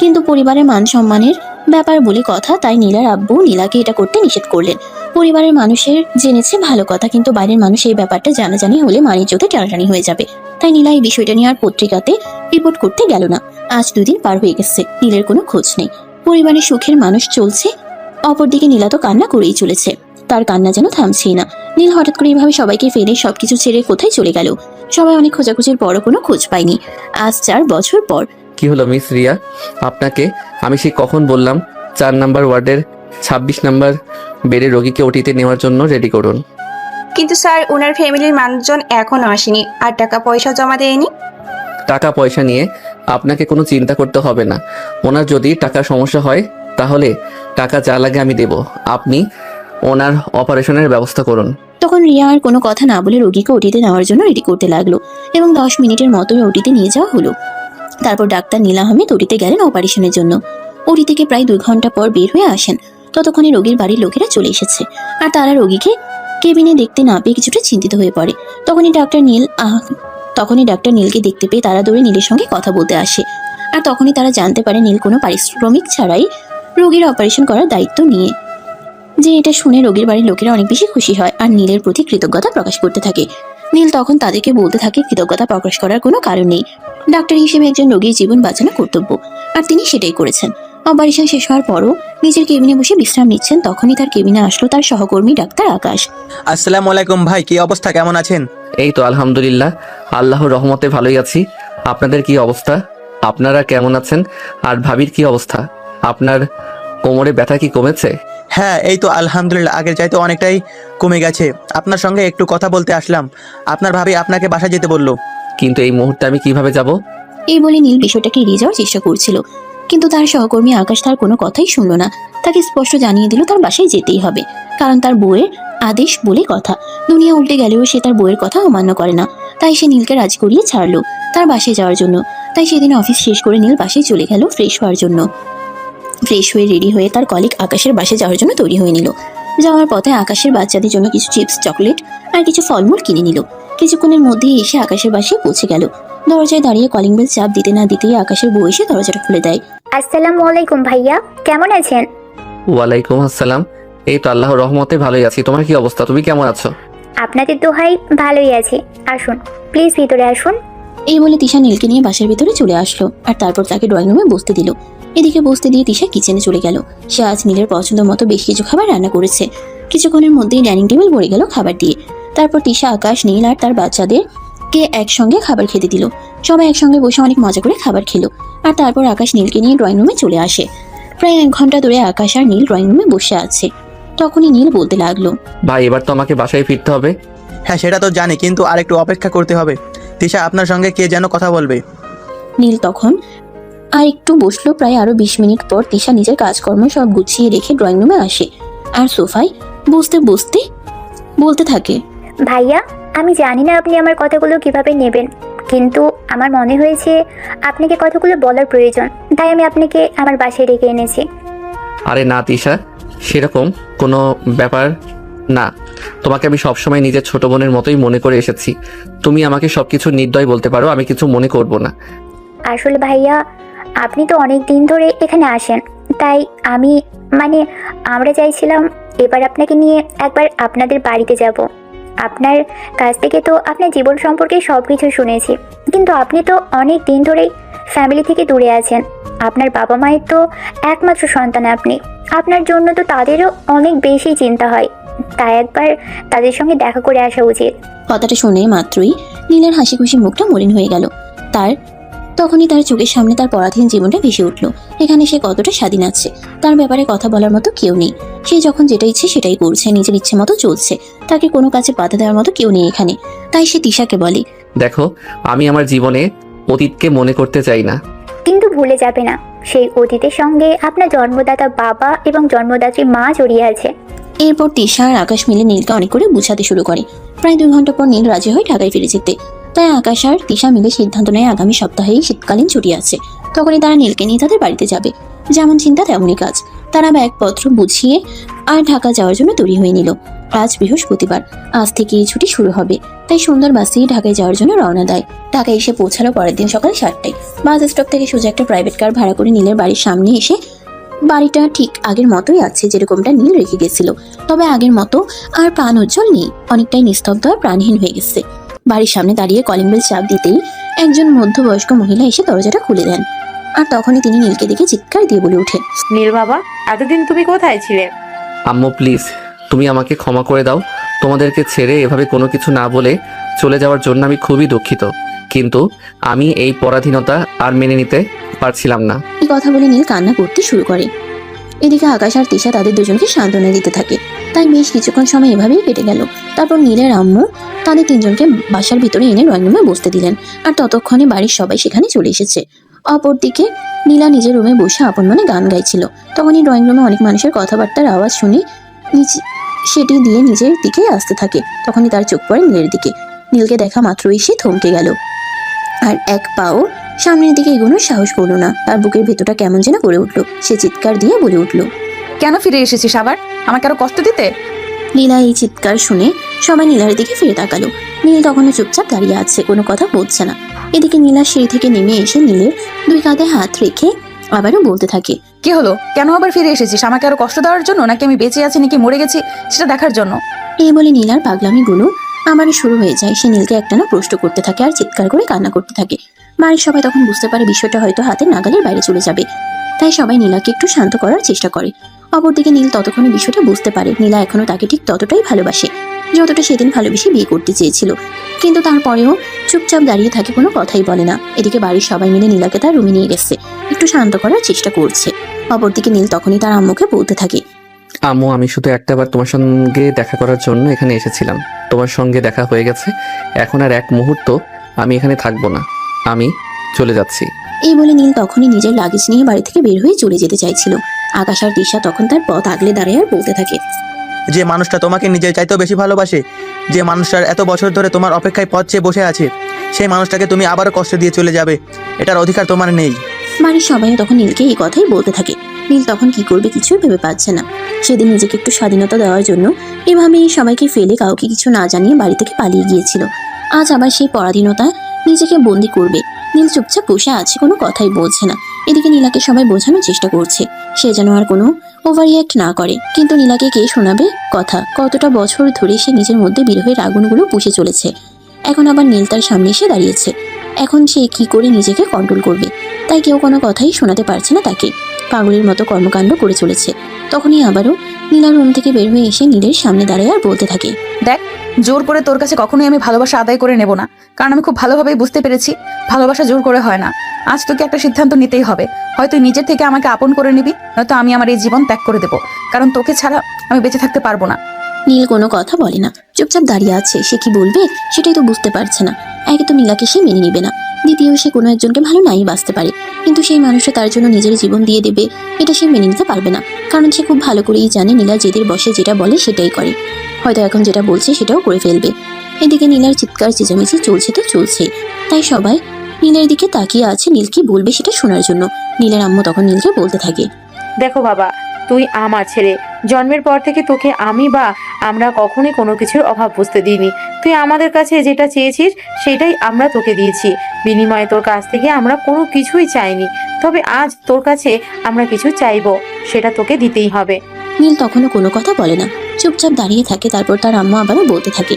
কিন্তু পরিবারের মান সম্মানের ব্যাপার বলে কথা, তাই নীলার আব্বু নীলাকে এটা করতে নিষেধ করলেন। পরিবারের মানুষের জেনেছে ভালো কথা, কিন্তু বাইরের মানুষ এই ব্যাপারটা জানাজানি হলে মানিজ্যতে টানাটানি হয়ে যাবে। তাই নীলা এই বিষয়টা নিয়ে আর পত্রিকাতে রিপোর্ট করতে গেল না। আজ 2 দিন পার হয়ে গেছে, নীলের কোনো খোঁজ নেই। পরিবারের সুখের মানুষ চলছে, অপরদিকে নীলা তো কান্না করেই চলেছে। তার কান্না যেন থামছেই না। নীল হঠাৎ করে এইভাবে সবাইকে ফেলে সবকিছু ছেড়ে কোথায় চলে গেল? সবাই অনেক খোঁজাখুঁজির পরও কোনো খোঁজ পায়নি। আজ 4 বছর পর। কি হলো মিস রিয়া? আপনাকে আমি সেই কখন বললাম 4 নাম্বার ওয়ার্ডের 26 নাম্বার বেডের রোগীকে ওটিতে নেওয়ার জন্য রেডি করুন। কিন্তু স্যার, ওনার ফ্যামিলির মানুষজন এখনো আসেনি আর টাকা পয়সা জমা দেয়নি। টাকা পয়সা নিয়ে আপনাকে কোনো চিন্তা করতে হবে না। ওনার যদি টাকার সমস্যা হয় তাহলে টাকা যা লাগে আমি দেব। আপনি ওনার অপারেশনের ব্যবস্থা করুন। তখন রিয়া আর কোনো কথা না বলে রোগীকে ওটিতে নেওয়ার জন্য রেডি করতে লাগলো এবং 10 মিনিটের মতোই ওটিতে নিয়ে যাওয়া হলো। তারপর ডাক্তার নীল আহমেদ ওটিতে গেলেন অপারেশনের জন্য। ওটি থেকে প্রায় 2 ঘন্টা পর বের হয়ে আসেন। ততক্ষণে রোগীর বাড়ির লোকেরা চলে এসেছে আর তারা রোগীকে কেবিনে দেখতে না পেয়ে কিছুটা চিন্তিত হয়ে পড়ে। তখনই ডাক্তার নীলকে দেখতে পেয়ে তারা দৌড়ে নীলের সঙ্গে কথা বলতে আসে। আর তখনই তারা জানতে পারে নীল কোনো পারিশ্রমিক ছাড়াই রোগীর অপারেশন করার দায়িত্ব নিয়ে। যে এটা শুনে রোগীর বাড়ির লোকেরা অনেক বেশি খুশি হয় আর নীলের প্রতি কৃতজ্ঞতা প্রকাশ করতে থাকে। নীল তখন তাদেরকে বলতে থাকে কৃতজ্ঞতা প্রকাশ করার কোনো কারণ নেই। ডাক্তার হিসেবে একজন রোগীর জীবন বাঁচানো কর্তব্য, আর তিনি সেটাই করেছেন। অপারেশন শেষ হওয়ার পরও নিজের কেবিনে বসে বিশ্রাম নিচ্ছেন। তখনই তার কেবিনে আসলো তার সহকর্মী ডাক্তার আকাশ। আসসালামু আলাইকুম ভাই, কি অবস্থা, কেমন আছেন? এই তো আলহামদুলিল্লাহ, আল্লাহর রহমতে ভালোই আছি। আপনাদের কি অবস্থা? আপনারা কেমন আছেন? আর ভাবির কি অবস্থা? আপনার কোমরে ব্যথা কি কমেছে? হ্যাঁ, এই তো আলহামদুলিল্লাহ, আগের চাইতে অনেকটাই কমে গেছে। আপনার সঙ্গে একটু কথা বলতে আসলাম। আপনার ভাবি আপনাকে বাসা যেতে বললো। কিন্তু এই মুহূর্তে আমি কিভাবে যাব? এই বলে নীল বিষয়টাকে এড়িয়ে যাওয়ার চেষ্টা করছিল, কিন্তু তার সহকর্মী আকাশ তার কোনো কথাই শুনলো না। তাকে স্পষ্ট জানিয়ে দিল তার বাসায় যেতেই হবে, কারণ তার বউয়ের আদেশ বলে কথা। দুনিয়া উল্টে গেলেও সে তার বউয়ের কথা অমান্য করে না। তাই সে নীলকে রাজি করিয়ে ছাড়লো তার বাসায় যাওয়ার জন্য। তাই সেদিন অফিস শেষ করে নীল বাসায় চলে গেল ফ্রেশ হওয়ার জন্য। ফ্রেশ হয়ে রেডি হয়ে তার কলিগ আকাশের বাসায় যাওয়ার জন্য তৈরি হয়ে নিল। যাওয়ার পথে আকাশের বাচ্চাদের জন্য কিছু চিপস, চকলেট আর কিছু ফলমূল কিনে নিল। কিছুক্ষণের মধ্যেই এসে আকাশের বাসায় পৌঁছে গেল। দরজায় দাঁড়িয়ে কলিং বেল চাপ দিতে না দিতেই আকাশের বউ এসে দরজাটা খুলে দেয়। আসসালামু আলাইকুম ভাইয়া, কেমন আছেন? ওয়ালাইকুম আসসালাম। এই তো আল্লাহর রহমতে ভালোই আছি। তোমার কি অবস্থা? তুমি কেমন আছো? আপনাদের দোহাই, ভালোই আছি। আসুন প্লিজ, ভিতরে আসুন। এই বলে তিশা নীলকে নিয়ে বাসার ভিতরে চলে আসলো আর তারপর তাকে ড্রয়িং রুমে বসতে দিল। এদিকে বসতে দিয়ে তিশা কিচেনে চলে গেল। সে আজ নীলের পছন্দ মতো বেশ কিছু খাবার রান্না করেছে। কিছুক্ষণের মধ্যেই ডাইনিং টেবিল ভরে গেল খাবার দিয়ে। তারপর তিশা, আকাশ, নীল আর তার বাচ্চাদেরকে একসঙ্গে খাবার খেতে দিল। সবাই একসঙ্গে বসে অনেক মজা করে খাবার খেলো। আর তারপর আকাশ নীলকে নিয়ে ড্রয়িং রুমে চলে আসে। প্রায় 1 ঘন্টা ধরে আকাশ আর নীল ড্রয়িং রুমে বসে আছে। তখনই নীল বলতে লাগলো, ভাই এবার তো আমাকে বাসায় ফিরতে হবে। হ্যাঁ সেটা তো জানি, কিন্তু আর একটু অপেক্ষা করতে হবে। তিশা, আপনার সঙ্গে কে যেন কথা বলবে। নীল তখন আর একটু বসলো। প্রায় আরো 20 মিনিট পর তিশা নিজের কাজকর্ম সব গুছিয়ে রেখে ড্রয়িং রুমে আসে আর সোফায় বসতে বসতে বলতে থাকে, ভাইয়া, আমি জানি না আপনি আমার কথাগুলো কিভাবে নেবেন, কিন্তু আমার মনে হয়েছে আপনাকে কথাগুলো বলার প্রয়োজন, তাই আমি আপনাকে আমার বাসায় ডেকে এনেছি। আরে না তিশা, সেরকম কোনো ব্যাপার না। তোমাকে আমি সবসময় নিজের ছোট বোনের মতোই মনে করে এসেছি। তুমি আমাকে সবকিছু নির্দয় বলতে পারো, আমি কিছু মনে করব না। আসলে ভাইয়া, আপনি তো অনেক দিন ধরে এখানে আসেন, তাই আমরা চাইছিলাম এবার আপনাকে নিয়ে একবার আপনাদের বাড়িতে যাব। আপনার কাছ থেকে তো আপনার জীবন সম্পর্কে সব কিছু শুনেছি, কিন্তু আপনি তো অনেক দিন ধরেই ফ্যামিলি থেকে দূরে আছেন। আপনার বাবা মায়ের তো একমাত্র সন্তান আপনি, আপনার জন্য তো তাদেরও অনেক বেশি চিন্তা হয়, তাই একবার তাদের সঙ্গে দেখা করে আসা উচিত। কথাটা শুনে মাত্রই নীলের হাসি খুশি মুখটা মলিন হয়ে গেল। তখনই তার চোখের সামনে তার পরাধীন জীবনটা ভেসে উঠল। এখানে সে কতটা স্বাধীন আছে, তার ব্যাপারে কথা বলার মতো কেউ নেই। সে যখন যেটা ইচ্ছে সেটাই করছে, নিজের ইচ্ছে মতো চলছে। তাকে কোনো কাজে বাধা দেওয়ার মতো কেউ নেই এখানে। তাই সে তিশাকে বলে, দেখো, আমি আমার জীবনে অতীতকে মনে করতে চাই না। কিন্তু ভুলে যাবে না, সেই অতীতের সঙ্গে আপনার জন্মদাতা বাবা এবং জন্মদাত্রী মা জড়িয়ে আছে। এরপর তিশা আর আকাশ মিলে নীলকে অনেক করে বুঝাতে শুরু করে। প্রায় 2 ঘন্টা পর নীল রাজি হয় ঢাকায় ফিরে যেতে। তাই আকাশ আর তিশা মিলে সিদ্ধান্ত নেয় আগামী সপ্তাহেই শীতকালীন ছুটি আছে, তখনই তারা নীলকে নিয়ে তাদের বাড়িতে যাবে। যেমন চিন্তা তেমনই কাজ। তারা ব্যাগপত্র বুঝিয়ে আর ঢাকা যাওয়ার জন্য তৈরি হয়ে নিল। আজ বৃহস্পতিবার, আজ থেকে এই ছুটি শুরু হবে। তাই সুন্দর বাসে ঢাকায় যাওয়ার জন্য রওনা দেয়। ঢাকায় এসে পৌঁছালো পরের দিন সকাল 7টায়। বাস স্টপ থেকে সোজা একটা প্রাইভেট কার ভাড়া করে নীলের বাড়ির সামনে এসে বাড়িটা ঠিক আগের মতোই আছে, যেরকমটা নীল রেখে গেছিল। তবে আগের মতো আর প্রাণ উজ্জ্বল নেই, অনেকটাই নিস্তব্ধ আর প্রাণহীন হয়ে গেছে। বাড়ির সামনে দাঁড়িয়ে কলিং বেল চাপ দিতেই একজন মধ্যবয়স্ক মহিলা এসে দরজাটা খুলে দেন। আর তখনই তিনি নীলকে দেখে চিৎকার দিয়ে বলে ওঠে, নীল বাবা, এতদিন তুমি কোথায় ছিলে? আম্মু প্লিজ, তুমি আমাকে ক্ষমা করে দাও। তোমাদেরকে ছেড়ে এভাবে কোনো কিছু না বলে চলে যাওয়ার জন্য আমি খুবই দুঃখিত, কিন্তু আমি এই পরাধীনতা আর মেনে নিতে পারছিলাম না। এই কথা বলে নীল কান্না করতে শুরু করে। এদিকে আকাশ আর তিশা তাদের দুজনকে সান্ত্বনা দিতে থাকে। তাই বেশ কিছুক্ষণ সময় এভাবেই কেটে গেল। তারপর নীলের আম্মু তাদের 3জনকে বাসার ভিতরে এনে ড্রয়িং রুমে বসতে দিলেন। আর ততক্ষণে বাড়ির সবাই সেখানে চলে এসেছে। অপরদিকে নীলা নিজের রুমে বসে আপন মনে গান গাইছিল। তখনই ড্রয়িং রুমে অনেক মানুষের কথাবার্তার আওয়াজ শুনে সেটি দিয়ে নিজের দিকে আসতে থাকে। তখনই তার চোখ পড়ে নীলের দিকে। নীলকে দেখা মাত্রই সে থমকে গেল আর এক পাও সামনের দিকে এগোনোর সাহস করলো না। তার বুকের ভেতরটা কেমন যেন করে উঠলো। সে চিৎকার দিয়ে বলে উঠলো, কেন ফিরে এসেছিস আবার? আমাকে আরো কষ্ট দিতে? নীলা এই চিৎকার শুনে সবাই নীলার দিকে ফিরে তাকালো। নীল তখনও চুপচাপ দাঁড়িয়ে আছে, কোনো কথা বলছে না। এদিকে নীলা সিঁড়ি থেকে নেমে এসে নীলের 2 কাঁধে হাত রেখে আবারও বলতে থাকে, কি হলো? কেন আবার ফিরে এসেছিস? আমাকে আরো কষ্ট দেওয়ার জন্য, নাকি আমি বেঁচে আছি নাকি মরে গেছি সেটা দেখার জন্য? এই বলে নীলার পাগলামিগুলো আবারও শুরু হয়ে যায়। সে নীলকে একটানা প্রশ্ন করতে থাকে আর চিৎকার করে কান্না করতে থাকে। বাড়ির সবাই তখন বুঝতে পারে বিষয়টা হয়তো হাতের নাগালের বাইরে চলে যাবে। তাই সবাই নীলাকে একটু শান্ত করার চেষ্টা করে। অপরদিকে নীল ততক্ষণে বিষয়টা বুঝতে পারে নীলা এখনো তাকে ঠিক ততটাই ভালোবাসে যতটা সেদিন ভালোবেসে বিয়ে করতে চেয়েছিল। কিন্তু তারপরেও চুপচাপ দাঁড়িয়ে থাকে, কোনো কথাই বলে না। এদিকে বাড়ির সবাই মিলে নীলাকে তার রুমে নিয়ে গেছে, একটু শান্ত করার চেষ্টা করছে। অপরদিকে নীল তখনই তার আম্মুকে বলতে থাকে, আম্মু, আমি শুধু একটাবার তোমার সঙ্গে দেখা করার জন্য এখানে এসেছিলাম। তোমার সঙ্গে দেখা হয়ে গেছে, এখন আর এক মুহূর্ত আমি এখানে থাকবো না, আমি চলে যাচ্ছি। এই বলে নীল তখনই নিজের লাগেজ নিয়ে বাড়ি থেকে বের হয়ে চলে যেতে চাইছিল। আকাশ আর দিশা তখন তার পথ আগলে দাঁড়িয়ে আর বলতে থাকে, যে মানুষটা তোমাকে নিজের চাইতেও বেশি ভালোবাসে, যে মানুষটার এত বছর ধরে তোমার অপেক্ষায় পথ চেয়ে বসে আছে, সেই মানুষটাকে তুমি আবারও কষ্ট দিয়ে চলে যাবে, এটার অধিকার তোমার নেই। বাড়ির সবাইও তখন নীলকে এই কথাই বলতে থাকে। নীল তখন কি করবে কিছুই ভেবে পাচ্ছে না। সেদিন নিজেকে একটু স্বাধীনতা দেওয়ার জন্য এভাবেই সবাইকে ফেলে কাউকে কিছু না জানিয়ে বাড়ি থেকে পালিয়ে গিয়েছিল। আজ আবার সেই পরাধীনতা নিজেকে বন্দি করবে। নীল চুপচাপ বসে আছে, কোনো কথাই বলছে না। এদিকে নীলাকে সবাই বোঝানোর চেষ্টা করছে সে যেন আর কোনো ওভার রিঅ্যাক্ট না করে, কিন্তু নীলাকে কে শোনাবে কথা? কতটা বছর ধরে সে নিজের মধ্যে বিরহের আগুনগুলো পুষে চলেছে, এখন আবার নীল তার সামনে এসে দাঁড়িয়েছে। এখন সে কি করে নিজেকে কন্ট্রোল করবে? তাই কেউ কোনো কথাই শোনাতে পারছে না তাকে, পাগলের মতো কর্মকাণ্ড করে চলেছে। তখনই আবারও নীলা রুম থেকে বের হয়ে এসে নীলের সামনে দাঁড়ায় আর বলতে থাকে, দেখ, জোর করে তোর কাছে কখনোই আমি ভালোবাসা আদায় করে নেব না, কারণ আমি খুব ভালোভাবেই বুঝতে পেরেছি ভালোবাসা জোর করে হয় না। আজ তোকে একটা সিদ্ধান্ত নিতেই হবে, হয় তুই নিজের থেকে আমাকে আপন করে নিবি, নয়তো আমি আমার এই জীবন ত্যাগ করে দেবো, কারণ তোকে ছাড়া আমি বেঁচে থাকতে পারবো না। নীল কোনো কথা বলে না, চুপচাপ দাঁড়িয়ে আছে। সে কি বলবে সেটাই তো বুঝতে পারছে না। একে তো নীলাকে সে মেনে নিবে না, দ্বিতীয় সে কোনো একজনকে ভালো নাই বাঁচতে পারে, কিন্তু সেই মানুষটা তার জন্য নিজের জীবন দিয়ে দেবে এটা সে মেনে নিতে পারবে না। কারণ সে খুব ভালো করেই জানে নীলা জেদের বসে যেটা বলে সেটাই করে, হয়তো এখন যেটা বলছে সেটাও করে ফেলবে। এদিকে নীলার চিৎকার চেঁচামেচি চলছে তো চলছে, তাই সবাই নীলের দিকে তাকিয়ে আছে নীল কি বলবে সেটা শোনার জন্য। নীলের আম্মু তখন নীলকে বলতে থাকে, দেখো বাবা, তুই আমার ছেলে, জন্মের পর থেকে তোকে আমি বা আমরা কখনোই কোনো কিছুর অভাব বুঝতে দিইনি। তুই আমাদের কাছে যেটা চেয়েছিস সেটাই আমরা তোকে দিয়েছি, বিনিময়ে তোর কাছ থেকে আমরা কোনো কিছুই চাইনি। তবে আজ তোর কাছে আমরা কিছু চাইবো, সেটা তোকে দিতেই হবে। নীল তখনও কোনো কথা বলে না, চুপচাপ দাঁড়িয়ে থাকে। তারপর তার আম্মা আবারও বলতে থাকে,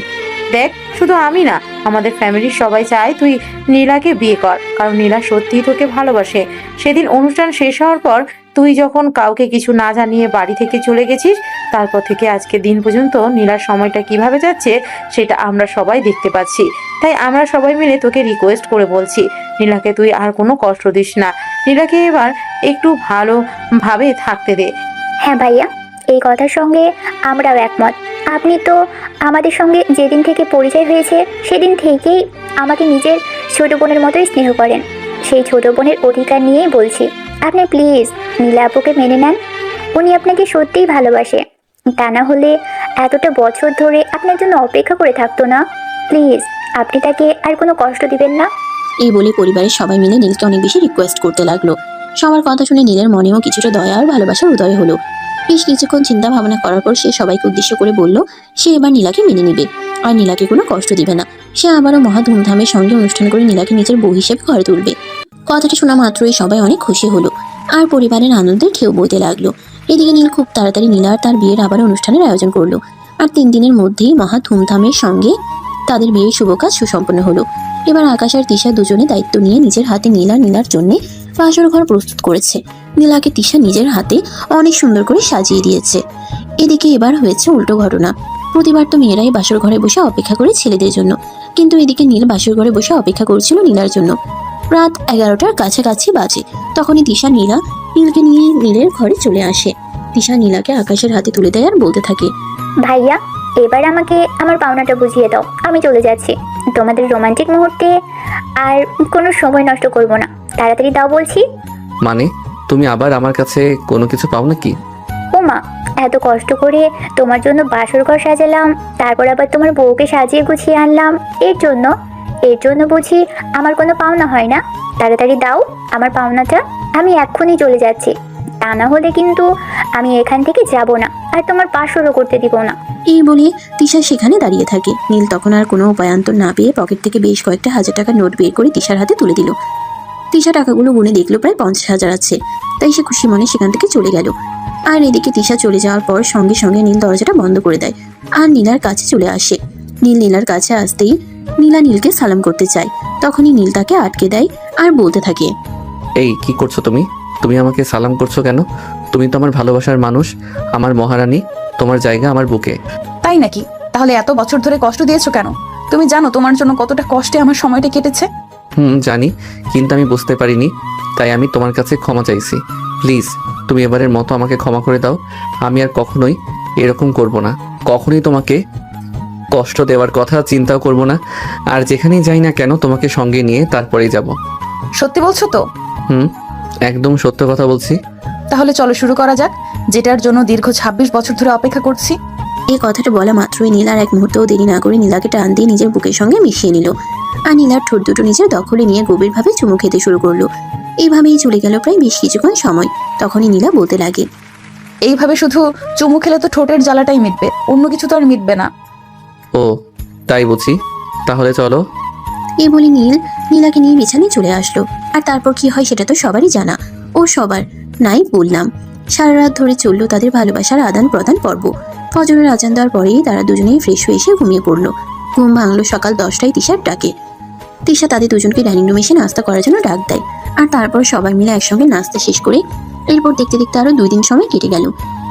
দেখ, শুধু আমি না, আমাদের ফ্যামিলির সবাই চায় তুই নীলাকে বিয়ে কর, কারণ নীলা সত্যিই তোকে ভালোবাসে। সেদিন অনুষ্ঠান শেষ হওয়ার পর তুই যখন কাউকে কিছু না জানিয়ে বাড়ি থেকে চলে গেছিস, তারপর থেকে আজকে দিন পর্যন্ত নীলার সময়টা কিভাবে যাচ্ছে সেটা আমরা সবাই দেখতে পাচ্ছি। তাই আমরা সবাই মিলে তোকে রিকোয়েস্ট করে বলছি, নীলাকে তুই আর কোনো কষ্ট দিস না, নীলাকে এবার একটু ভালোভাবে থাকতে দে। হ্যাঁ ভাইয়া, এই কথার সঙ্গে আমরাও একমত। আপনি তো আমাদের সঙ্গে যেদিন থেকে পরিচয় হয়েছে সেদিন থেকেই আমাকে নিজের ছোট বোনের মতোই স্নেহ করেন। সেই ছোট বোনের অধিকার নিয়েই বলছি, আপনি প্লিজ নীলা আপুকে মেনে নেন। উনি আপনাকে সত্যিই ভালোবাসে, তা না হলে এতটা বছর ধরে আপনার জন্য অপেক্ষা করে থাকতো না। প্লিজ আপনি তাকে আর কোনো কষ্ট দিবেন না। এই বলে পরিবারের সবাই মিলে নীলকে অনেক বেশি রিকোয়েস্ট করতে লাগলো। সবার কথা শুনে নীলের মনেও কিছুটা দয়া আর ভালোবাসার উদয় হলো। বেশ কিছুক্ষণ চিন্তা ভাবনা করার পর সে সবাইকে উদ্দেশ্য করে বলল সে এবার নীলাকে মেনে নেবে আর নীলাকে কোনো কষ্ট দিবে না। সে আবারও মহা ধুমধামের সঙ্গে অনুষ্ঠান করে নীলাকে নিজের বউ হিসেবে ঘরে তুলবে। কথাটা শোনা মাত্রই সবাই অনেক খুশি হলো আর পরিবারের আনন্দের ঢেউ বইতে লাগলো। এদিকে নীল খুব তাড়াতাড়ি নীলা আর তার বিয়ের আবার অনুষ্ঠানের আয়োজন করলো আর 3 দিনের মধ্যেই মহা ধুমধামের সঙ্গে তাদের বিয়ের শুভ কাজ সুসম্পন্ন হলো। এবার আকাশ আর তিশা দুজনে দায়িত্ব নিয়ে নিজের হাতে নীলার জন্য বাসর ঘর প্রস্তুত করেছে। নীলাকে তিশা নিজের হাতে অনেক সুন্দর করে সাজিয়ে দিয়েছে। এদিকে এবার হয়েছে উল্টো ঘটনা। প্রতিবার তো মেয়েরাই বাসর ঘরে বসে অপেক্ষা করে ছেলেদের জন্য, কিন্তু এদিকে নীল বাসর ঘরে বসে অপেক্ষা করছিল নীলার জন্য। রাত 11টার কাছাকাছি বাজে। তখনই তিশা নীলকে নিয়ে নীলের ঘরে চলে আসে। তিশা নীলাকে আকাশের হাতে তুলে দেয় আর বলতে থাকে, ভাইয়া এবার আমাকে আমার পাওনাটা বুঝিয়ে দাও, আমি চলে যাচ্ছি। তোমাদের রোমান্টিক মুহূর্তে আর কোনো সময় নষ্ট করব না, তাড়াতাড়ি দাও বলছি। মানে তুমি আবার আমার কাছে কোনো কিছু পাও নাকি? ও মা, এত কষ্ট করে তোমার জন্য বাসর ঘর সাজালাম, তারপর আবার তোমার বউকে সাজিয়ে গুছিয়ে আনলাম, এর জন্য বুঝি আমার কোনো পাওনা হয় না? তাড়াতাড়ি দাও আমার পাওনাটা, আমি এক্ষুনি চলে যাচ্ছি, তা না হলে কিন্তু আমি এখান থেকে যাব না আর তোমার বাসরও করতে দিব না। এই বলে তিশা সেখানে দাঁড়িয়ে থাকে। নীল তখন আর কোনো উপায়ান্তর না পেয়ে পকেট থেকে বেশ কয়েকটা 1000 টাকার নোট বের করে তিশার হাতে তুলে দিল। তিশা টাকাগুলো গুনে দেখলো প্রায় 50,000 আছে, তাই সে খুশি মনে সেখান থেকে চলে গেল। আর এদিকে তিশা চলে যাওয়ার পর সঙ্গে সঙ্গে নীল দরজাটা বন্ধ করে দেয় আর নীলার কাছে চলে আসে। নীলার কাছে আসতেই নীলকে সালাম করতে চায়, তখনই নীল তাকে আটকে দেয় আর বলতে থাকে, এই কি করছো তুমি? তুমি আমাকে সালাম করছো কেন? তুমি তো আমার ভালোবাসার মানুষ, আমার মহারানী, তোমার জায়গা আমার বুকে। তাই নাকি? তাহলে এত বছর ধরে কষ্ট দিয়েছো কেন? তুমি জানো তোমার জন্য কতটা কষ্টে আমার সময়টা কেটেছে? জানি, কিন্তু আমি বুঝতে পারিনি, তাই আমি তোমার কাছে ক্ষমা চাইছি। প্লিজ তুমি এবারের মতো আমাকে ক্ষমা করে দাও। আমি আর কখনোই এরকম করব না, কখনোই তোমাকে কষ্ট দেওয়ার কথা চিন্তাও করব না। আর যেখানেই যাই না কেন তোমাকে সঙ্গে নিয়ে তারপরেই যাব। সত্যি বলছো তো? একদম সত্য কথা বলছি। তাহলে চলো শুরু করা যাক, যেটার জন্য দীর্ঘ 26 বছর ধরে অপেক্ষা করছি। এই কথাটা বলা মাত্রই নীল আর এক মুহূর্তও দেরি না করে নীলাকে টান দিয়ে নিজের বুকের সঙ্গে মিশিয়ে নিল। আর নীলার ঠোঁট দুটো নিজের দখলে নিয়ে গভীরভাবে চুমু খেতে শুরু করলো। এইভাবেই চলে গেল প্রায় বেশ কিছুক্ষণ সময়। তখনই নীলা বলতে লাগে, এইভাবে শুধু চুমু খেলে তো ঠোঁটের জ্বালাটাই মিটবে, অন্য কিছু তো আর মিটবে না। ও তাই বুঝি, তাহলে চলো। এই বলে নীলাকে নিয়ে বিছানায় চলে আসলো। আর তারপর কি হয় সেটা তো সবারই জানা, ও সবার নাই বললাম। সারা রাত ধরে চললো তাদের ভালোবাসার আদান প্রদান পর্ব। ফজরের আজান দেওয়ার পরেই তারা দুজনেই ফ্রেশ হয়ে এসে ঘুমিয়ে পড়লো। ঘুম ভাঙলো সকাল 10টায় তিশার ডাকে। তিশা তাদের দুজনকে ডাইনিং রুমে এসে নাস্তা করার জন্য ডাক দেয়। আর তারপর সবাই মিলে একসঙ্গে নাস্তা শেষ করে এরপর দেখতে দেখতে আরো 2 দিন সময় কেটে গেল।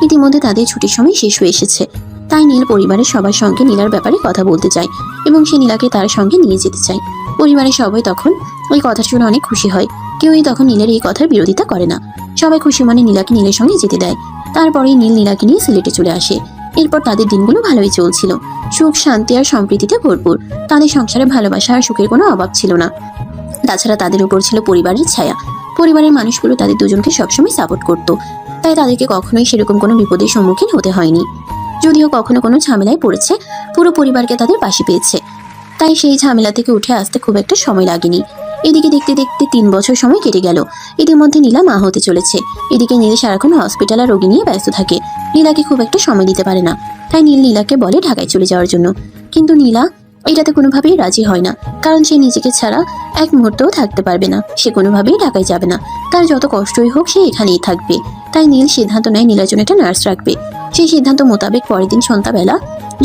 ইতিমধ্যে তাদের ছুটির সময় শেষ হয়ে এসেছে। তাই নীল পরিবারের সবার সঙ্গে নীলার ব্যাপারে কথা বলতে চায় এবং সে নীলাকে তার সঙ্গে নিয়ে যেতে চায়। পরিবারের সবাই তখন ওই কথার শুনে অনেক খুশি হয়। কেউই তখন নীলের এই কথার বিরোধিতা করে না। সবাই খুশি মনে নীলাকে নীলের সঙ্গে যেতে দেয়। তারপরেই নীলাকে নিয়ে সিলেটে চলে আসে। এরপর তাদের দিনগুলো ভালোই চলছিল, সুখ শান্তি আর সম্প্রীতিতে ভরপুর। তাদের সংসারে ভালোবাসা আর সুখের কোনো অভাব ছিল না। তাছাড়া তাদের উপর ছিল পরিবারের ছায়া। পরিবারের মানুষগুলো তাদের দুজনকে সবসময় সাপোর্ট করত। তাই তাদেরকে কখনোই সেরকম কোনো বিপদের সম্মুখীন হতে হয়নি। যদিও কখনো কোনো ঝামেলায় পড়েছে, পুরো পরিবারকে তাদের পাশে পেয়েছে। তাই সেই ঝামেলা থেকে উঠে আসতে খুব একটা সময় লাগেনি। এদিকে দেখতে দেখতে 3 বছর সময় কেটে গেল। ইতিমধ্যে নীলা মা হতে চলেছে। এদিকে নীল সারাক্ষণ হসপিটাল আর রোগী নিয়ে ব্যস্ত থাকে। নীলাকে খুব একটা সময় দিতে পারে না। তাই নীলাকে বলে ঢাকায় চলে যাওয়ার জন্য। কিন্তু নীলা এটাতে কোনোভাবেই রাজি হয় না, কারণ সে নিজেকে ছাড়া এক মুহূর্তও থাকতে পারবে না। সে কোনোভাবেই ঢাকায় যাবে না। তার যত কষ্টই হোক সে এখানেই থাকবে। তাই নীল সিদ্ধান্ত নেয় নীলার জন্য একটা নার্স রাখবে। সেই সিদ্ধান্ত মোতাবেক পরের দিন সন্ধ্যাবেলা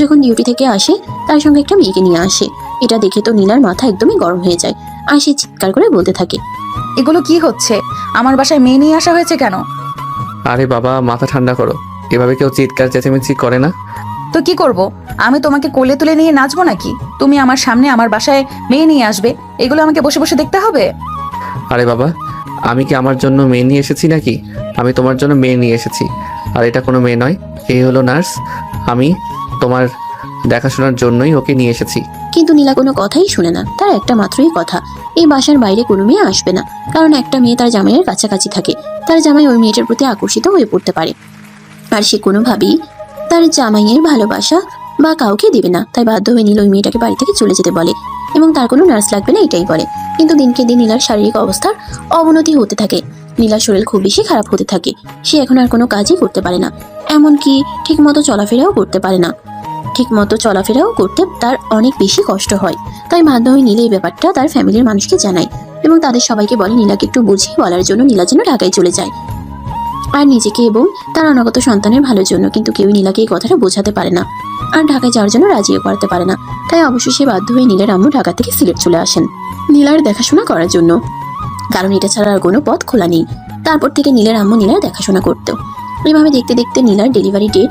যখন ডিউটি থেকে আসে তার সঙ্গে একটা মেয়েকে নিয়ে আসে। এটা দেখে তো নীলার মাথা একদমই গরম হয়ে যায়। আর সে চিৎকার করে বলতে থাকে, এগুলো কি হচ্ছে? আমার বাসায় মেয়ে নিয়ে আসা হয়েছে কেন? আরে বাবা, মাথা ঠান্ডা করো। এভাবে কেউ চিৎকার চেঁচামেচি করে না। তো কি করব? আমি তোমাকে কোলে তুলে নিয়ে নাচবো নাকি? তুমি আমার সামনে আমার বাসায় মেয়ে নিয়ে আসবে, এগুলো আমাকে বসে বসে দেখতে হবে? আরে বাবা, আমি কি আমার জন্য মেয়ে নিয়ে এসেছি নাকি? আমি তোমার জন্য মেয়ে নিয়ে এসেছি। আর এটা কোনো মেয়ে নয়, এই হলো নার্স। আমি তোমার দেখাশোনার জন্যই ওকে নিয়ে এসেছি। কিন্তু নীলা কোনো কথাই শুনে না। তার একটা মাত্রই কথা, এই বাসার বাইরে কোনো মেয়ে আসবে না। কারণ একটা মেয়ে তার জামাইয়ের কাছাকাছি থাকে, তার জামাই ওই মেয়েটার প্রতি আকর্ষিত হয়ে পড়তে পারে। আর সে কোনোভাবেই তার জামাইয়ের ভালোবাসা বা কাউকে দেবে না। তাই বাধ্য হয়ে নীল ওই মেয়েটাকে বাড়ি থেকে চলে যেতে বলে এবং তার কোনো নার্স লাগবে না এটাই বলে। কিন্তু দিনকে দিন নীলার শারীরিক অবস্থার অবনতি হতে থাকে। নীলার শরীর খুব বেশি খারাপ হতে থাকে। সে এখন আর কোনো কাজই করতে পারে না, এমনকি ঠিকমতো চলাফেরাও করতে পারে না। ঠিকমতো চলাফেরাও করতে তার অনেক বেশি কষ্ট হয়। তাই বাধ্য হয়ে নীলা এই ব্যাপারটা তার ফ্যামিলির মানুষকে জানায় এবং তাদের সবাইকে বলে নীলাকে একটু বুঝিয়ে বলার জন্য নীলা যেন ঢাকায় চলে যায় আর নিজেকে এবং তার অনাগত সন্তানের ভালোর জন্য। কিন্তু কেউই নীলাকে এই কথাটা বোঝাতে পারে না আর ঢাকায় যাওয়ার জন্য রাজিও করতে পারে না। তাই অবশ্যই সে বাধ্য হয়ে নীলার আম্মু ঢাকা থেকে সিলেট চলে আসেন নীলার দেখাশোনা করার জন্য, কারণ এটা ছাড়া আর কোনো পথ খোলা নেই। তারপর থেকে নীলার আম্মু নীলার দেখাশোনা করতো। এইভাবে দেখতে দেখতে নীলার ডেলিভারি ডেট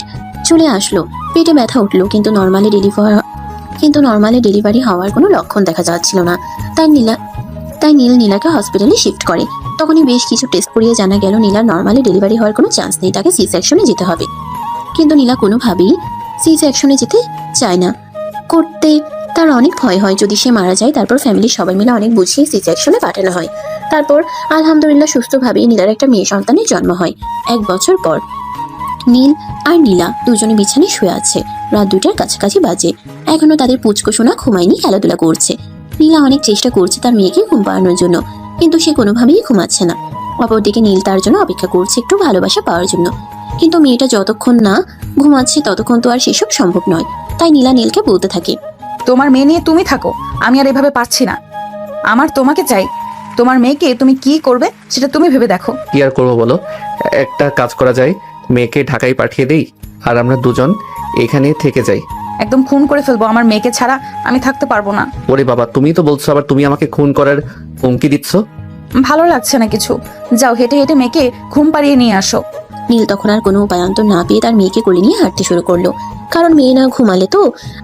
চলে আসলো। পেটে ব্যথা উঠলো, কিন্তু নর্মালি ডেলিভারি হওয়ার কোনো লক্ষণ দেখা যাচ্ছিল না। তাই নীল নীলাকে হসপিটালে শিফট করে। তখনই বেশ কিছু টেস্ট করিয়ে জানা গেল নীলার নর্মালি ডেলিভারি হওয়ার কোনো চান্স নেই, তাকে সি সেকশনে যেতে হবে। কিন্তু নীলা কোনোভাবেই সি সেকশনে যেতে চায় না। করতে তার অনেক ভয় হয় যদি সে মারা যায়। তারপর ফ্যামিলির সবাই মিলে অনেক বুঝিয়ে সি সেকশনে পাঠানো হয়। তারপর আলহামদুলিল্লাহ সুস্থভাবেই নীলার একটা মেয়ে সন্তানের জন্ম হয়। 1 বছর পর নীল আর নীলা দুজনে বিছানায় শুয়ে আছে। রাত 2টার কাছাকাছি বাজে। এখনো তাদের পুচকো সোনা ঘুমায়নি, খেলাধুলা করছে। নীলা অনেক চেষ্টা করছে তার মেয়েকে ঘুম পাড়ানোর জন্য, কিন্তু সে কোনোভাবেই ঘুমাচ্ছে না। অপরদিকে নীল তার জন্য অপেক্ষা করছে একটু ভালোবাসা পাওয়ার জন্য। কিন্তু মেয়েটা যতক্ষণ না ঘুমাচ্ছে ততক্ষণ তো আর সেসব সম্ভব নয়। তাই নীলা নীলকে বলতে থাকে, তোমার মেয়ে নিয়ে তুমি থাকো, আমি আর এভাবে পাচ্ছি না। আমার তোমাকে চাই। তোমার মেয়েকে তুমি কি করবে সেটা তুমি ভেবে দেখো। কি আর করবো বলো? একটা কাজ করা যায়, মেয়েকে ঢাকায় পাঠিয়ে দেই আর আমরা দুজন এখানে থেকে যাই। একদম খুন করে ফেলবো, আমার মেয়েকে ছাড়া আমি থাকতে পারবো না। ওরে বাবা, তুমি তো বলছো আবার তুমি আমাকে খুন করার হুমকি দিচ্ছ। ভালো লাগছে না কিছু, যাও হেঁটে হেঁটে মেয়েকে ঘুম পাড়িয়ে নিয়ে আসো। নীল তখন আর কোনো উপায়ান্তর না পেয়ে তার মেয়েকে কোলে নিয়ে হাঁটতে শুরু করলো। কারণ মেয়ে না ঘুমালে তো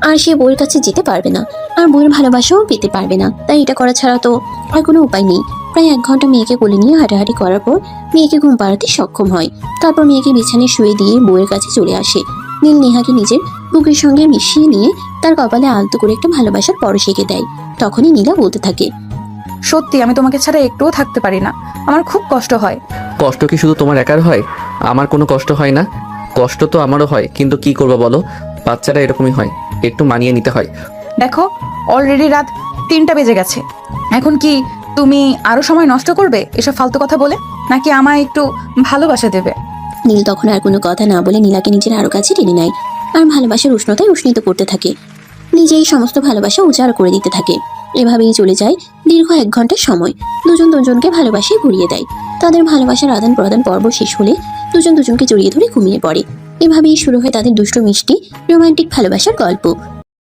আর সে বউয়ের কাছে যেতে পারবে না, আর বউয়ের ভালোবাসাও পেতে পারবে না। তাই এটা করা ছাড়া তো আর কোনো উপায় নেই। প্রায় 1 ঘন্টা মেয়েকে কোলে নিয়ে হাঁটাহাঁটি করার পর মেয়েকে ঘুম পাড়াতে সক্ষম হয়। তারপর মেয়েকে বিছানায় শুয়ে দিয়ে বউয়ের কাছে চলে আসে। নীল নেহাকে নিজের বুকের সঙ্গে মিশিয়ে নিয়ে তার কপালে আলতো করে একটা ভালোবাসার পরশ এঁকে দেয়। তখনই নীলা বলতে থাকে, সত্যি আমি তোমাকে ছাড়া একটুও থাকতে পারি না, আমার খুব কষ্ট হয়। কষ্ট কি শুধু তোমার একার হয়? আমার কোনো কষ্ট হয় না? কষ্ট তো আমারও হয়, কিন্তু কি করবো বলো? বাচ্চারা এরকমই হয়, একটু মানিয়ে নিতে হয়। দেখো অলরেডি রাত 3টা বেজে গেছে। এখন কি তুমি আরো সময় নষ্ট করবে এসব ফালতু কথা বলে, নাকি আমায় একটু ভালোবাসা দেবে? নীল তখন আর কোনো কথা না বলে নীলাকে নিজের আরো কাছে টেনে নেয় আর ভালোবাসার উষ্ণতায় উষ্ণিত করতে থাকে। নিজেই সমস্ত ভালোবাসা উজাড় করে দিতে থাকে। এভাবেই চলে যায় দীর্ঘ 1 ঘন্টার সময়। দুজন দুজনকে ভালোবাসায় ভরিয়ে দেয়। তাদের ভালোবাসার আদান প্রদান পর্ব শেষ হলে দুজন দুজনকে জড়িয়ে ধরে ঘুমিয়ে পড়ে। এভাবেই শুরু হয় তাদের দুষ্টু মিষ্টি রোমান্টিক ভালোবাসার গল্প।